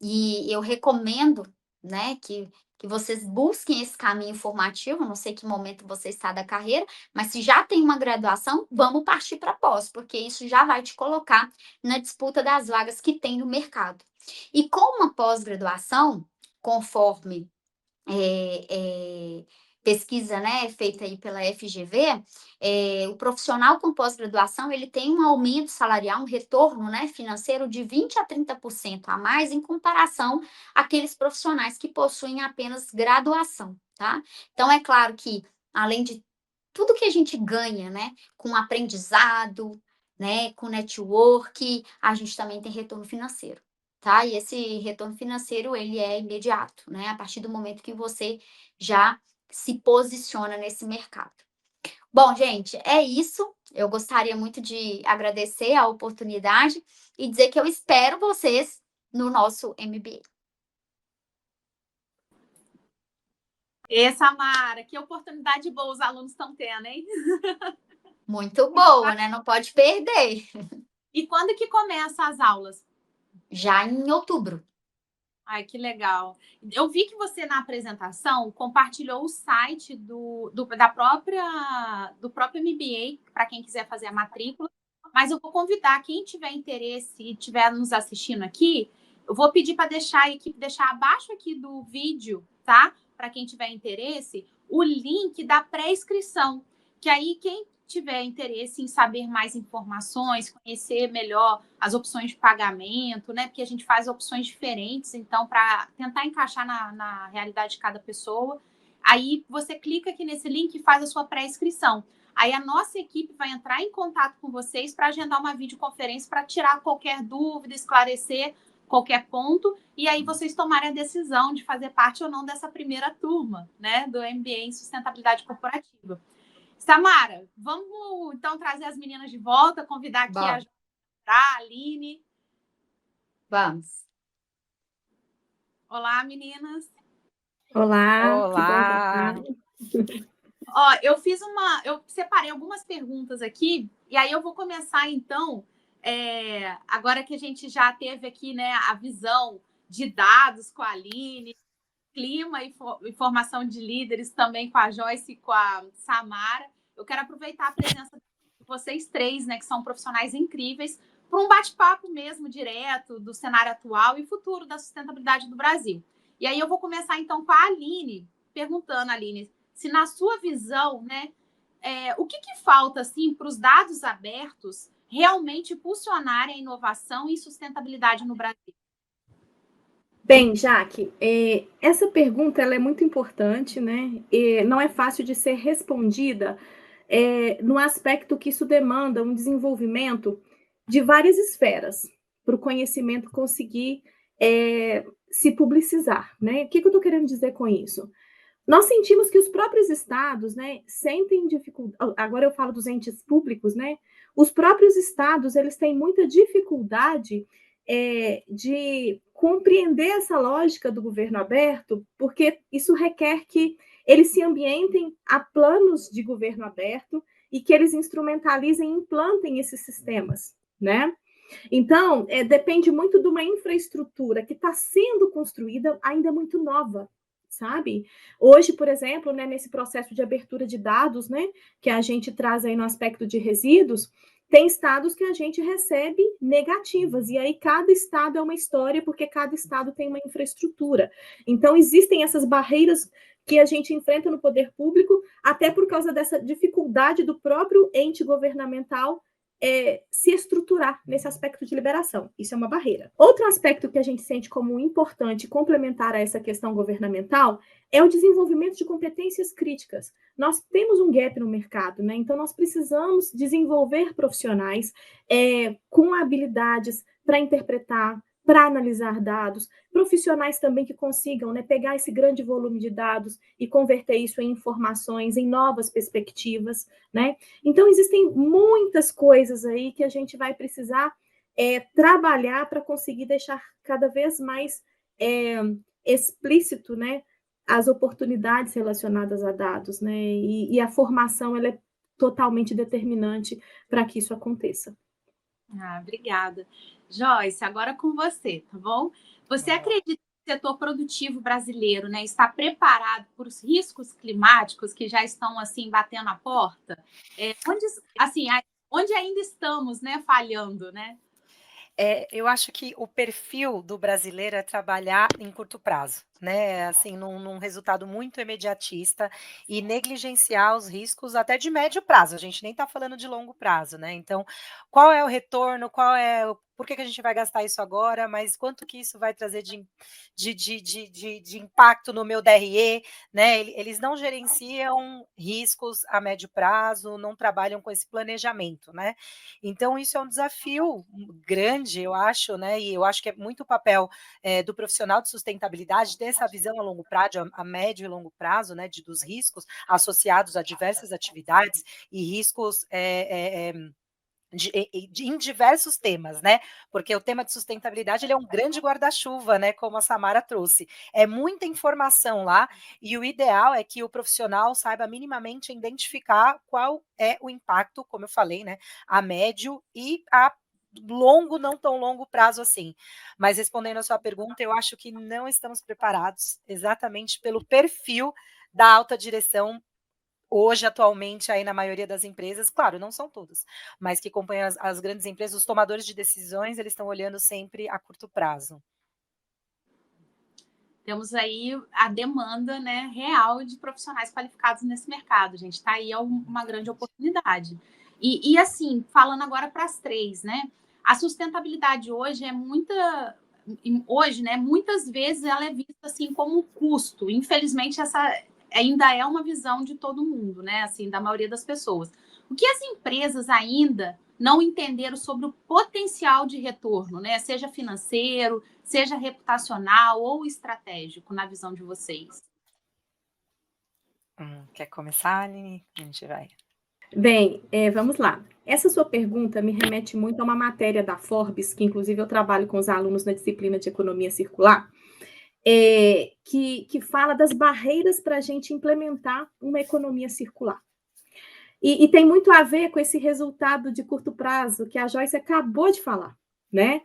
e eu recomendo, né, que vocês busquem esse caminho formativo, não sei que momento você está da carreira, mas se já tem uma graduação, vamos partir para pós, porque isso já vai te colocar na disputa das vagas que tem no mercado. E com uma pós-graduação, conforme pesquisa, né, feita aí pela FGV, o profissional com pós-graduação ele tem um aumento salarial, um retorno, né, financeiro de 20 a 30% a mais em comparação àqueles profissionais que possuem apenas graduação, tá? Então, é claro que, além de tudo que a gente ganha, né, com aprendizado, né, com network, a gente também tem retorno financeiro, tá? E esse retorno financeiro, ele é imediato, né, a partir do momento que você já se posiciona nesse mercado. Bom, gente, é isso. Eu gostaria muito de agradecer a oportunidade e dizer que eu espero vocês no nosso MBA. Samara, que oportunidade boa os alunos estão tendo, hein? Muito boa, né? Não pode perder. E quando que começam as aulas? Já em outubro. Ai, que legal. Eu vi que você, na apresentação, compartilhou o site do próprio MBA, para quem quiser fazer a matrícula, mas eu vou convidar quem tiver interesse e estiver nos assistindo aqui, eu vou pedir para deixar a equipe deixar abaixo aqui do vídeo, tá? Para quem tiver interesse, o link da pré-inscrição, que aí quem tiver interesse em saber mais informações, conhecer melhor as opções de pagamento, né? Porque a gente faz opções diferentes, então, para tentar encaixar na realidade de cada pessoa. Aí você clica aqui nesse link e faz a sua pré-inscrição. Aí a nossa equipe vai entrar em contato com vocês para agendar uma videoconferência para tirar qualquer dúvida, esclarecer qualquer ponto, e aí vocês tomarem a decisão de fazer parte ou não dessa primeira turma, né, do MBA em Sustentabilidade Corporativa. Samara, vamos então trazer as meninas de volta, convidar aqui a Aline. Vamos. Olá, meninas. Olá, Olá. Que bom voltar. Ó, eu separei algumas perguntas aqui, e aí eu vou começar então, agora que a gente já teve aqui, né, a visão de dados com a Aline, clima e formação de líderes também com a Joyce e com a Samara. Eu quero aproveitar a presença de vocês três, né, que são profissionais incríveis, para um bate-papo mesmo direto do cenário atual e futuro da sustentabilidade do Brasil. E aí eu vou começar então com a Aline, perguntando, Aline, se na sua visão, né, o que falta assim para os dados abertos realmente impulsionarem a inovação e sustentabilidade no Brasil? Bem, Jaque, essa pergunta ela é muito importante, né? Não é fácil de ser respondida no aspecto que isso demanda um desenvolvimento de várias esferas para o conhecimento conseguir se publicizar, né? O que eu estou querendo dizer com isso? Nós sentimos que os próprios estados, né, sentem dificuldade. Agora eu falo dos entes públicos, né? Os próprios estados eles têm muita dificuldade de compreender essa lógica do governo aberto, porque isso requer que eles se ambientem a planos de governo aberto e que eles instrumentalizem e implantem esses sistemas, né? Então, depende muito de uma infraestrutura que está sendo construída ainda muito nova, sabe? Hoje, por exemplo, né, nesse processo de abertura de dados, né, que a gente traz aí no aspecto de resíduos, tem estados que a gente recebe negativas, e aí cada estado é uma história, porque cada estado tem uma infraestrutura. Então, existem essas barreiras que a gente enfrenta no poder público, até por causa dessa dificuldade do próprio ente governamental se estruturar nesse aspecto de liberação. Isso é uma barreira. Outro aspecto que a gente sente como importante complementar a essa questão governamental é o desenvolvimento de competências críticas. Nós temos um gap no mercado, né? Então nós precisamos desenvolver profissionais com habilidades para interpretar, para analisar dados, profissionais também que consigam, né, pegar esse grande volume de dados e converter isso em informações, em novas perspectivas, né? Então, existem muitas coisas aí que a gente vai precisar trabalhar para conseguir deixar cada vez mais explícito, né, as oportunidades relacionadas a dados, né? E a formação ela é totalmente determinante para que isso aconteça. Obrigada. Joyce, agora com você, tá bom? Você acredita que o setor produtivo brasileiro, né, está preparado para os riscos climáticos que já estão assim batendo a porta? Onde ainda estamos, né, falhando, né? Eu acho que o perfil do brasileiro é trabalhar em curto prazo, né? Assim, num resultado muito imediatista e negligenciar os riscos até de médio prazo. A gente nem está falando de longo prazo, né? Então, qual é o retorno? Por que a gente vai gastar isso agora? Mas quanto que isso vai trazer de impacto no meu DRE? Né? Eles não gerenciam riscos a médio prazo, não trabalham com esse planejamento, né? Então, isso é um desafio grande, eu acho, né? E eu acho que é muito o papel do profissional de sustentabilidade ter essa visão a longo prazo, a médio e longo prazo, né? Dos riscos associados a diversas atividades e riscos em diversos temas, né? Porque o tema de sustentabilidade ele é um grande guarda-chuva, né? Como a Samara trouxe. É muita informação lá, e o ideal é que o profissional saiba minimamente identificar qual é o impacto, como eu falei, né? A médio e a longo, não tão longo prazo assim. Mas respondendo a sua pergunta, eu acho que não estamos preparados exatamente pelo perfil da alta direção hoje, atualmente, aí na maioria das empresas, claro, não são todas, mas que acompanham as grandes empresas, os tomadores de decisões, eles estão olhando sempre a curto prazo. temos aí a demanda, né, real de profissionais qualificados nesse mercado, gente. Está aí uma grande oportunidade. E assim, falando agora para as três, né? A sustentabilidade hoje né, muitas vezes ela é vista assim como custo. Infelizmente, essa ainda é uma visão de todo mundo, né? Assim, da maioria das pessoas. O que as empresas ainda não entenderam sobre o potencial de retorno, né? Seja financeiro, seja reputacional ou estratégico, na visão de vocês? Quer começar, Aline? A gente vai. Bem, vamos lá. Essa sua pergunta me remete muito a uma matéria da Forbes, que inclusive eu trabalho com os alunos na disciplina de economia circular, que fala das barreiras para a gente implementar uma economia circular. E tem muito a ver com esse resultado de curto prazo que a Joyce acabou de falar, né?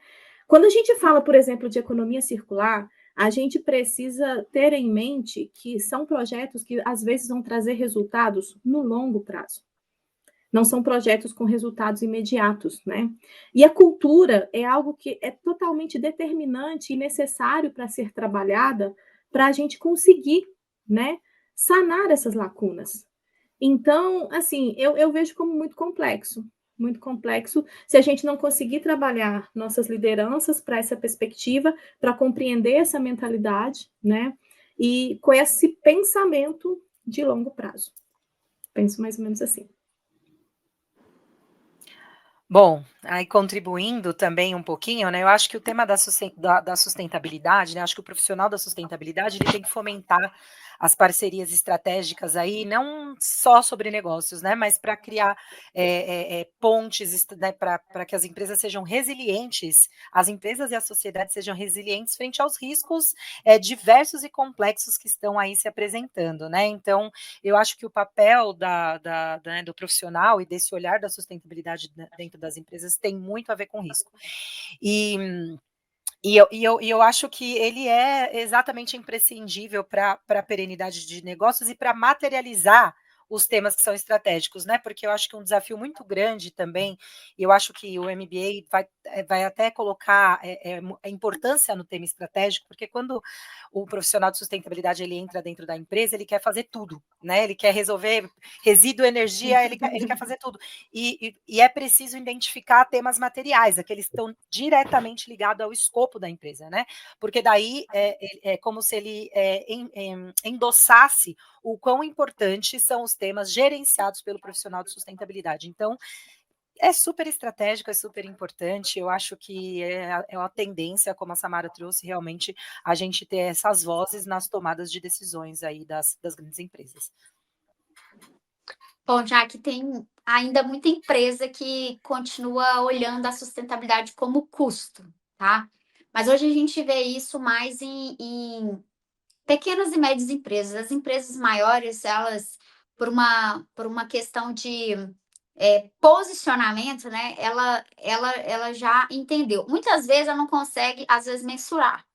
Quando a gente fala, por exemplo, de economia circular, a gente precisa ter em mente que são projetos que às vezes vão trazer resultados no longo prazo. Não são projetos com resultados imediatos, né? E a cultura é algo que é totalmente determinante e necessário para ser trabalhada para a gente conseguir, né, sanar essas lacunas. Então, assim, eu vejo como muito complexo. Muito complexo se a gente não conseguir trabalhar nossas lideranças para essa perspectiva, para compreender essa mentalidade, né? E com esse pensamento de longo prazo. Penso mais ou menos assim. Bom, aí contribuindo também um pouquinho, né, eu acho que o tema da sustentabilidade, né, acho que o profissional da sustentabilidade ele tem que fomentar as parcerias estratégicas aí, não só sobre negócios, né, mas para criar pontes, né, para que as empresas sejam resilientes, as empresas e a sociedade sejam resilientes frente aos riscos diversos e complexos que estão aí se apresentando, né, então eu acho que o papel né, do profissional e desse olhar da sustentabilidade dentro das empresas tem muito a ver com risco. E eu acho que ele é exatamente imprescindível para a perenidade de negócios e para materializar os temas que são estratégicos, né? Porque eu acho que um desafio muito grande também, e eu acho que o MBA vai até colocar a importância no tema estratégico, porque quando o profissional de sustentabilidade ele entra dentro da empresa, ele quer fazer tudo, né? Ele quer resolver resíduo, energia, ele quer fazer tudo. E é preciso identificar temas materiais, aqueles que estão diretamente ligados ao escopo da empresa, né? Porque daí é como se ele endossasse o quão importantes são os temas gerenciados pelo profissional de sustentabilidade. Então, é super estratégico, é super importante. Eu acho que é uma tendência, como a Samara trouxe, realmente a gente ter essas vozes nas tomadas de decisões aí das grandes empresas. Bom, já que tem ainda muita empresa que continua olhando a sustentabilidade como custo, tá? Mas hoje a gente vê isso mais em pequenas e médias empresas. As empresas maiores, elas, por uma questão de posicionamento, né? Ela já entendeu. Muitas vezes ela não consegue, às vezes, mensurar,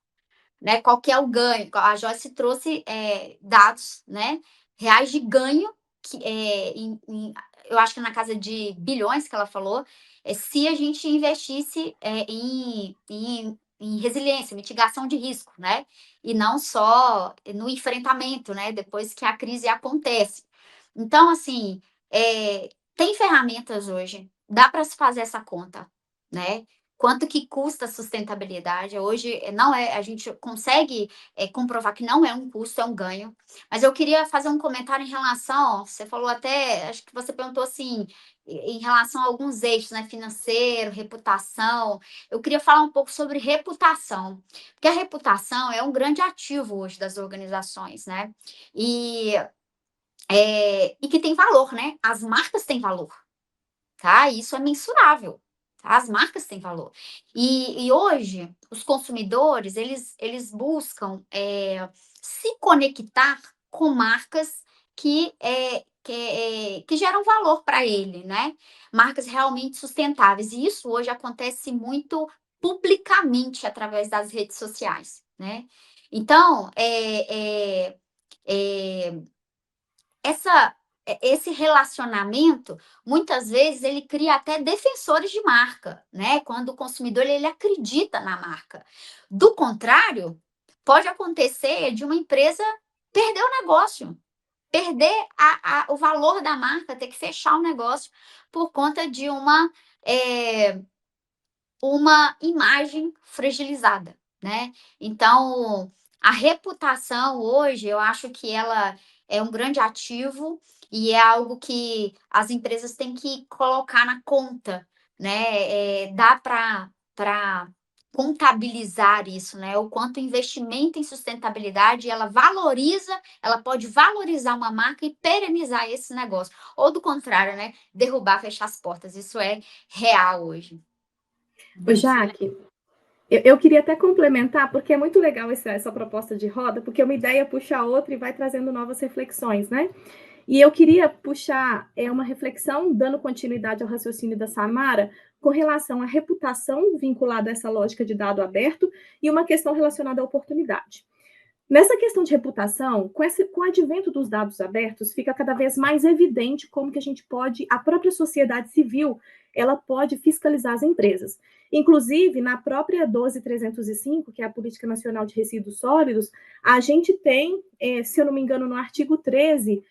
né? Qual que é o ganho? A Joyce trouxe dados, né? Reais de ganho que eu acho que na casa de bilhões que ela falou, se a gente investisse em resiliência, mitigação de risco, né? E não só no enfrentamento, né? Depois que a crise acontece. Então, assim, tem ferramentas hoje, dá para se fazer essa conta, né? Quanto que custa a sustentabilidade? Hoje não é, a gente consegue comprovar que não é um custo, é um ganho. Mas eu queria fazer um comentário em relação, você falou até, acho que você perguntou assim, em relação a alguns eixos, né? Financeiro, reputação. Eu queria falar um pouco sobre reputação, porque a reputação é um grande ativo hoje das organizações, né? E que tem valor, né? As marcas têm valor, tá? Isso é mensurável. Tá? As marcas têm valor. E hoje, os consumidores, eles buscam se conectar com marcas que geram valor para ele, né? Marcas realmente sustentáveis. E isso hoje acontece muito publicamente através das redes sociais, né? Então, esse relacionamento, muitas vezes, ele cria até defensores de marca, né? Quando o consumidor ele acredita na marca. Do contrário, pode acontecer de uma empresa perder o negócio, perder o valor da marca, ter que fechar o negócio por conta de uma imagem fragilizada, né? Então, a reputação hoje, eu acho que ela é um grande ativo e é algo que as empresas têm que colocar na conta, né? Dá para contabilizar isso, né? O quanto investimento em sustentabilidade ela pode valorizar uma marca e perenizar esse negócio. Ou do contrário, né? Derrubar, fechar as portas. Isso é real hoje. Ô, Jaque, eu queria até complementar, porque é muito legal essa proposta de roda, porque uma ideia puxa a outra e vai trazendo novas reflexões, né? E eu queria puxar uma reflexão, dando continuidade ao raciocínio da Samara, com relação à reputação vinculada a essa lógica de dado aberto e uma questão relacionada à oportunidade. Nessa questão de reputação, com o advento dos dados abertos, fica cada vez mais evidente como que a gente pode, a própria sociedade civil, ela pode fiscalizar as empresas. Inclusive, na própria 12305, que é a Política Nacional de Resíduos Sólidos, a gente tem, se eu não me engano, no artigo 13,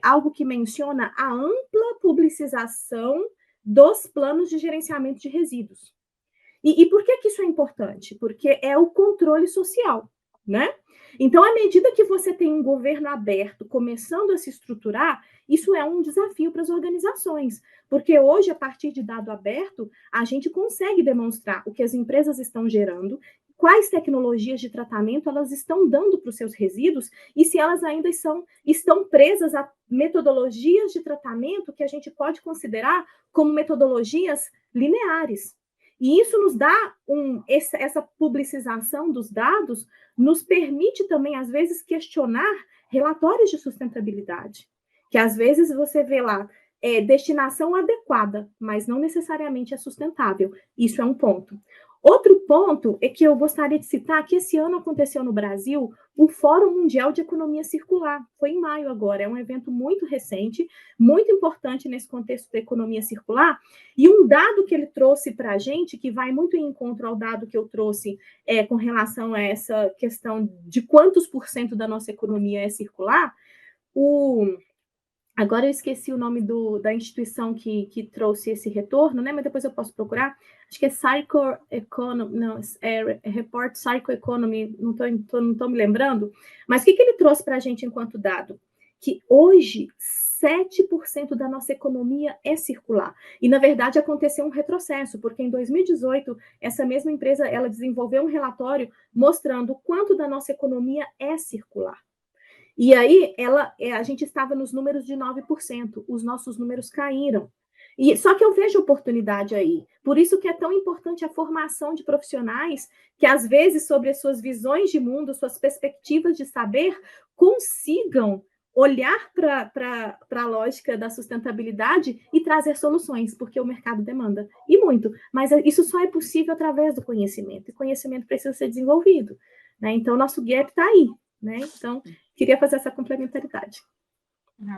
algo que menciona a ampla publicização dos planos de gerenciamento de resíduos. E por que isso é importante? Porque é o controle social, né? Então, à medida que você tem um governo aberto começando a se estruturar, isso é um desafio para as organizações, porque hoje, a partir de dado aberto, a gente consegue demonstrar o que as empresas estão gerando, quais tecnologias de tratamento elas estão dando para os seus resíduos e se elas ainda estão presas a metodologias de tratamento que a gente pode considerar como metodologias lineares. E isso nos dá essa publicização dos dados, nos permite também, às vezes, questionar relatórios de sustentabilidade, que às vezes você vê lá destinação adequada, mas não necessariamente é sustentável. Isso é um ponto. Outro ponto é que eu gostaria de citar que esse ano aconteceu no Brasil o Fórum Mundial de Economia Circular. Foi em maio agora, é um evento muito recente, muito importante nesse contexto da economia circular, e um dado que ele trouxe para a gente, que vai muito em encontro ao dado que eu trouxe com relação a essa questão de quantos por cento da nossa economia é circular, agora eu esqueci o nome da instituição que trouxe esse retorno, né? Mas depois eu posso procurar. Acho que é Psychoeconomy, não, Report Psychoeconomy, não estou me lembrando. Mas o que ele trouxe para a gente enquanto dado? Que hoje 7% da nossa economia é circular. E, na verdade, aconteceu um retrocesso, porque em 2018, essa mesma empresa ela desenvolveu um relatório mostrando o quanto da nossa economia é circular. E aí, a gente estava nos números de 9%, os nossos números caíram. Só que eu vejo oportunidade aí. Por isso que é tão importante a formação de profissionais que, às vezes, sobre as suas visões de mundo, suas perspectivas de saber, consigam olhar para a lógica da sustentabilidade e trazer soluções, porque o mercado demanda. E muito. Mas isso só é possível através do conhecimento. E conhecimento precisa ser desenvolvido, né? Então, nosso gap está aí, né? Então, queria fazer essa complementaridade.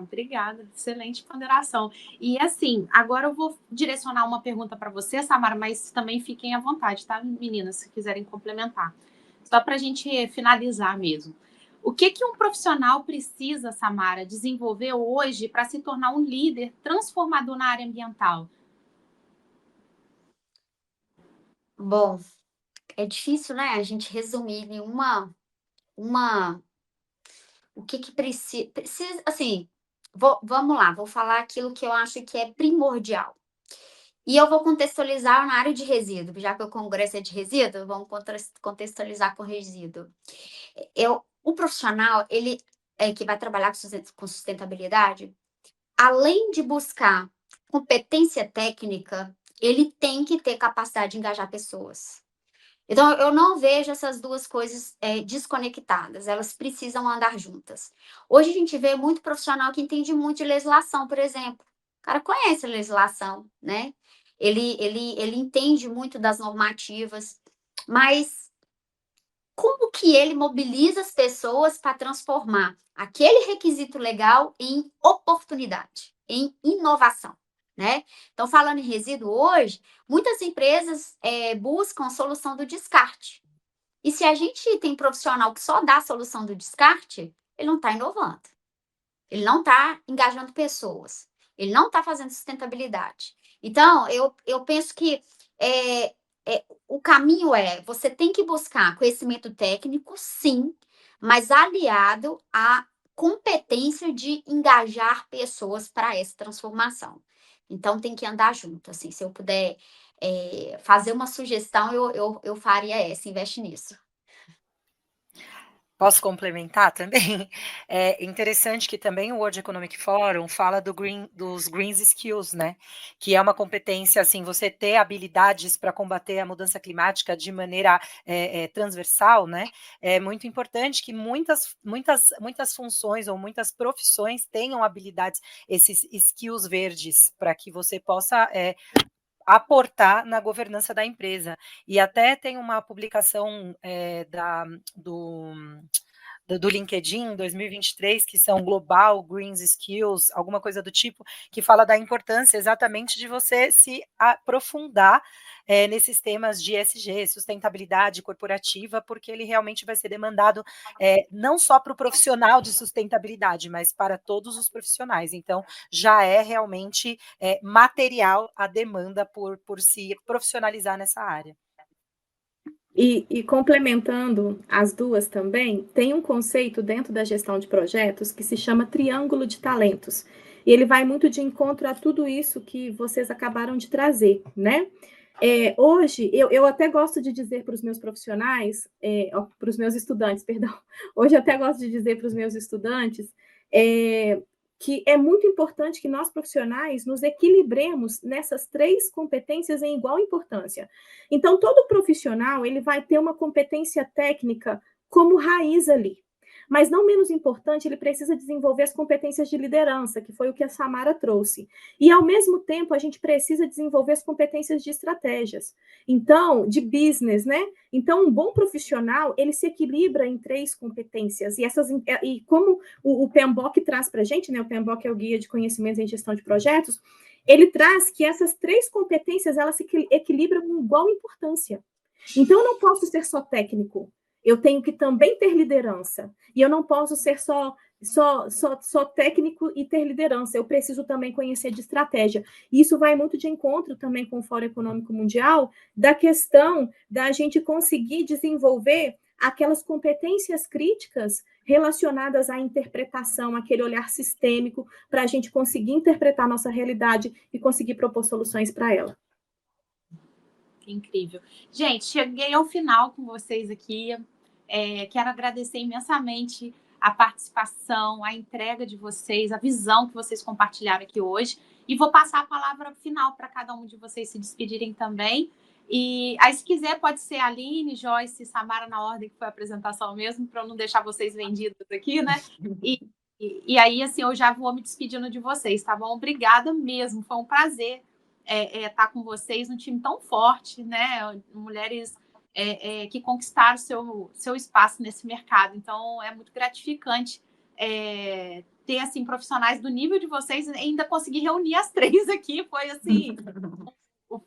Obrigada, excelente ponderação. E assim, agora eu vou direcionar uma pergunta para você, Samara, mas também fiquem à vontade, tá, meninas, se quiserem complementar. Só para a gente finalizar mesmo. O que um profissional precisa, Samara, desenvolver hoje para se tornar um líder transformador na área ambiental? Bom, é difícil, né, a gente resumir em o que precisa, assim, vamos lá, vou falar aquilo que eu acho que é primordial. E eu vou contextualizar na área de resíduo, já que o congresso é de resíduo, vamos contextualizar com resíduo. O profissional, ele que vai trabalhar com sustentabilidade, além de buscar competência técnica, ele tem que ter capacidade de engajar pessoas. Então, eu não vejo essas duas coisas desconectadas, elas precisam andar juntas. Hoje a gente vê muito profissional que entende muito de legislação, por exemplo. O cara conhece a legislação, né? Ele entende muito das normativas, mas como que ele mobiliza as pessoas para transformar aquele requisito legal em oportunidade, em inovação, né? Então, falando em resíduo hoje, muitas empresas buscam a solução do descarte. E se a gente tem profissional que só dá a solução do descarte, ele não está inovando. Ele não está engajando pessoas. Ele não está fazendo sustentabilidade. Então, eu penso que o caminho você tem que buscar conhecimento técnico, sim, mas aliado à competência de engajar pessoas para essa transformação. Então, tem que andar junto. Assim, se eu puder fazer uma sugestão, eu faria essa, investe nisso. Posso complementar também? É interessante que também o World Economic Forum fala dos Green Skills, né? Que é uma competência, assim, você ter habilidades para combater a mudança climática de maneira transversal, né? É muito importante que muitas funções ou muitas profissões tenham habilidades, esses skills verdes, para que você possa aportar na governança da empresa. E até tem uma publicação do LinkedIn 2023, que são Global Green Skills, alguma coisa do tipo, que fala da importância exatamente de você se aprofundar nesses temas de ESG, sustentabilidade corporativa, porque ele realmente vai ser demandado não só para o profissional de sustentabilidade, mas para todos os profissionais. Então, já é realmente material a demanda por se profissionalizar nessa área. E complementando as duas também, tem um conceito dentro da gestão de projetos que se chama triângulo de talentos. E ele vai muito de encontro a tudo isso que vocês acabaram de trazer, né? Hoje, eu até gosto de dizer para os meus profissionais, para os meus estudantes, perdão, hoje eu até gosto de dizer para os meus estudantes que é muito importante que nós profissionais nos equilibremos nessas 3 competências em igual importância. Então, todo profissional ele vai ter uma competência técnica como raiz ali. Mas não menos importante, ele precisa desenvolver as competências de liderança, que foi o que a Samara trouxe. E, ao mesmo tempo, a gente precisa desenvolver as competências de estratégias. Então, de business, né? Então, um bom profissional, ele se equilibra em 3 competências. E como o PMBOK traz para a gente, né? O PMBOK é o Guia de Conhecimentos em Gestão de Projetos, ele traz que essas 3 competências, elas se equilibram com igual importância. Então, eu não posso ser só técnico. Eu tenho que também ter liderança. E eu não posso ser só técnico e ter liderança. Eu preciso também conhecer de estratégia. E isso vai muito de encontro também com o Fórum Econômico Mundial, da questão da gente conseguir desenvolver aquelas competências críticas relacionadas à interpretação, aquele olhar sistêmico, para a gente conseguir interpretar a nossa realidade e conseguir propor soluções para ela. Incrível. Gente, cheguei ao final com vocês aqui. Quero agradecer imensamente a participação, a entrega de vocês, a visão que vocês compartilharam aqui hoje. E vou passar a palavra final para cada um de vocês se despedirem também. E aí, se quiser, pode ser Aline, Joyce, Samara, na ordem que foi a apresentação mesmo, para eu não deixar vocês vendidos aqui, né? E aí, assim, eu já vou me despedindo de vocês, tá bom? Obrigada mesmo, foi um prazer estar com vocês, um time tão forte, né? Mulheres que conquistaram seu espaço nesse mercado. Então, é muito gratificante ter assim profissionais do nível de vocês e ainda conseguir reunir as 3 aqui. Foi assim,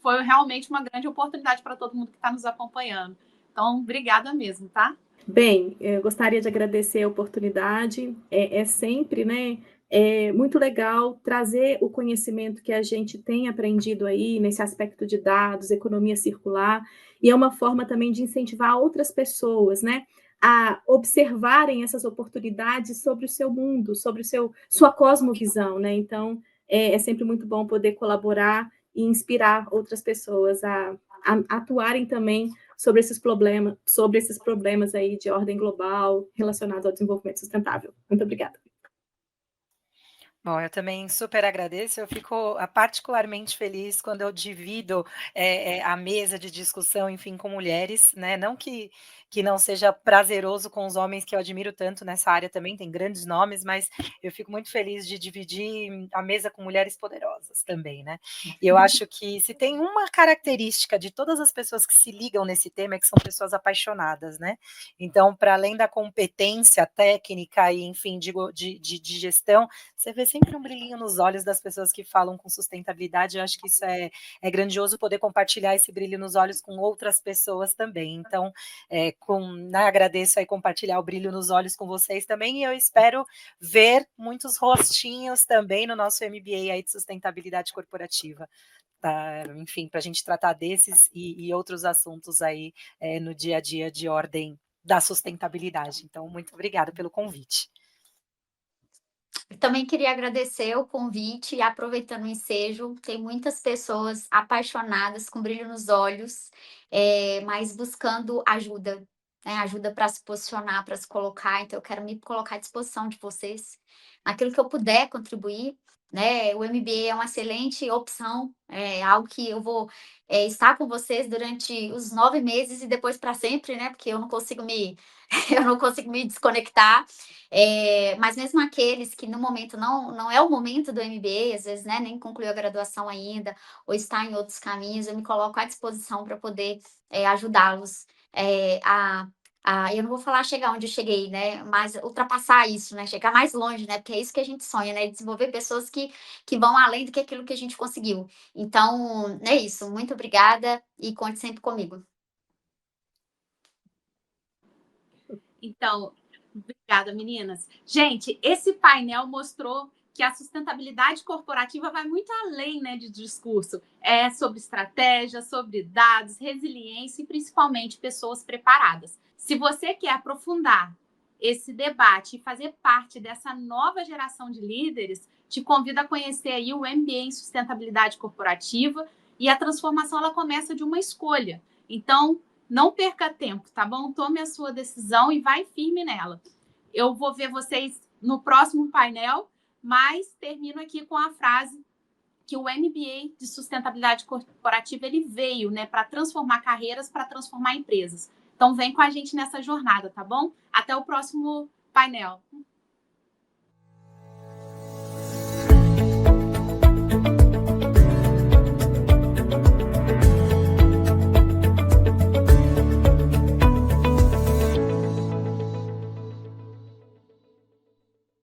foi realmente uma grande oportunidade para todo mundo que está nos acompanhando. Então, obrigada mesmo, tá? Bem, eu gostaria de agradecer a oportunidade. É sempre, né? Muito legal trazer o conhecimento que a gente tem aprendido aí nesse aspecto de dados, economia circular, e é uma forma também de incentivar outras pessoas, né, a observarem essas oportunidades sobre o seu mundo, sobre sua cosmovisão, né? Então, é sempre muito bom poder colaborar e inspirar outras pessoas a atuarem também sobre esses problemas aí de ordem global relacionados ao desenvolvimento sustentável. Muito obrigada. Bom, eu também super agradeço. Eu fico particularmente feliz quando eu divido a mesa de discussão, enfim, com mulheres, né? Não que não seja prazeroso com os homens que eu admiro tanto nessa área também, tem grandes nomes, mas eu fico muito feliz de dividir a mesa com mulheres poderosas também, né? E eu acho que se tem uma característica de todas as pessoas que se ligam nesse tema é que são pessoas apaixonadas, né? Então, para além da competência técnica e, enfim, de gestão, você vê sempre um brilhinho nos olhos das pessoas que falam com sustentabilidade. Eu acho que isso é grandioso, poder compartilhar esse brilho nos olhos com outras pessoas também. Então, agradeço aí compartilhar o brilho nos olhos com vocês também, e eu espero ver muitos rostinhos também no nosso MBA aí de sustentabilidade corporativa. Tá, enfim, para a gente tratar desses e outros assuntos aí no dia a dia de ordem da sustentabilidade. Então, muito obrigada pelo convite. Eu também queria agradecer o convite e aproveitando o ensejo, tem muitas pessoas apaixonadas, com brilho nos olhos, mas buscando ajuda, né? Ajuda para se posicionar, para se colocar. Então, eu quero me colocar à disposição de vocês, naquilo que eu puder contribuir, né? O MBA é uma excelente opção, é algo que eu vou estar com vocês durante os 9 meses e depois para sempre, né? Porque eu não consigo eu não consigo me desconectar. Mas mesmo aqueles que no momento não é o momento do MBA, às vezes, né, nem concluiu a graduação ainda, ou está em outros caminhos, eu me coloco à disposição para poder ajudá-los eu não vou falar chegar onde eu cheguei, né, mas ultrapassar isso, né, chegar mais longe, né, porque é isso que a gente sonha, né, desenvolver pessoas que vão além do que aquilo que a gente conseguiu. Então, é isso, muito obrigada e conte sempre comigo. Então, obrigada, meninas. Gente, esse painel mostrou que a sustentabilidade corporativa vai muito além, né, de discurso. É sobre estratégia, sobre dados, resiliência e principalmente pessoas preparadas. Se você quer aprofundar esse debate e fazer parte dessa nova geração de líderes, te convido a conhecer aí o MBA em Sustentabilidade Corporativa, e a transformação ela começa de uma escolha. Então, não perca tempo, tá bom? Tome a sua decisão e vai firme nela. Eu vou ver vocês no próximo painel, mas termino aqui com a frase que o MBA de Sustentabilidade Corporativa ele veio, né, para transformar carreiras, para transformar empresas. Então, vem com a gente nessa jornada, tá bom? Até o próximo painel.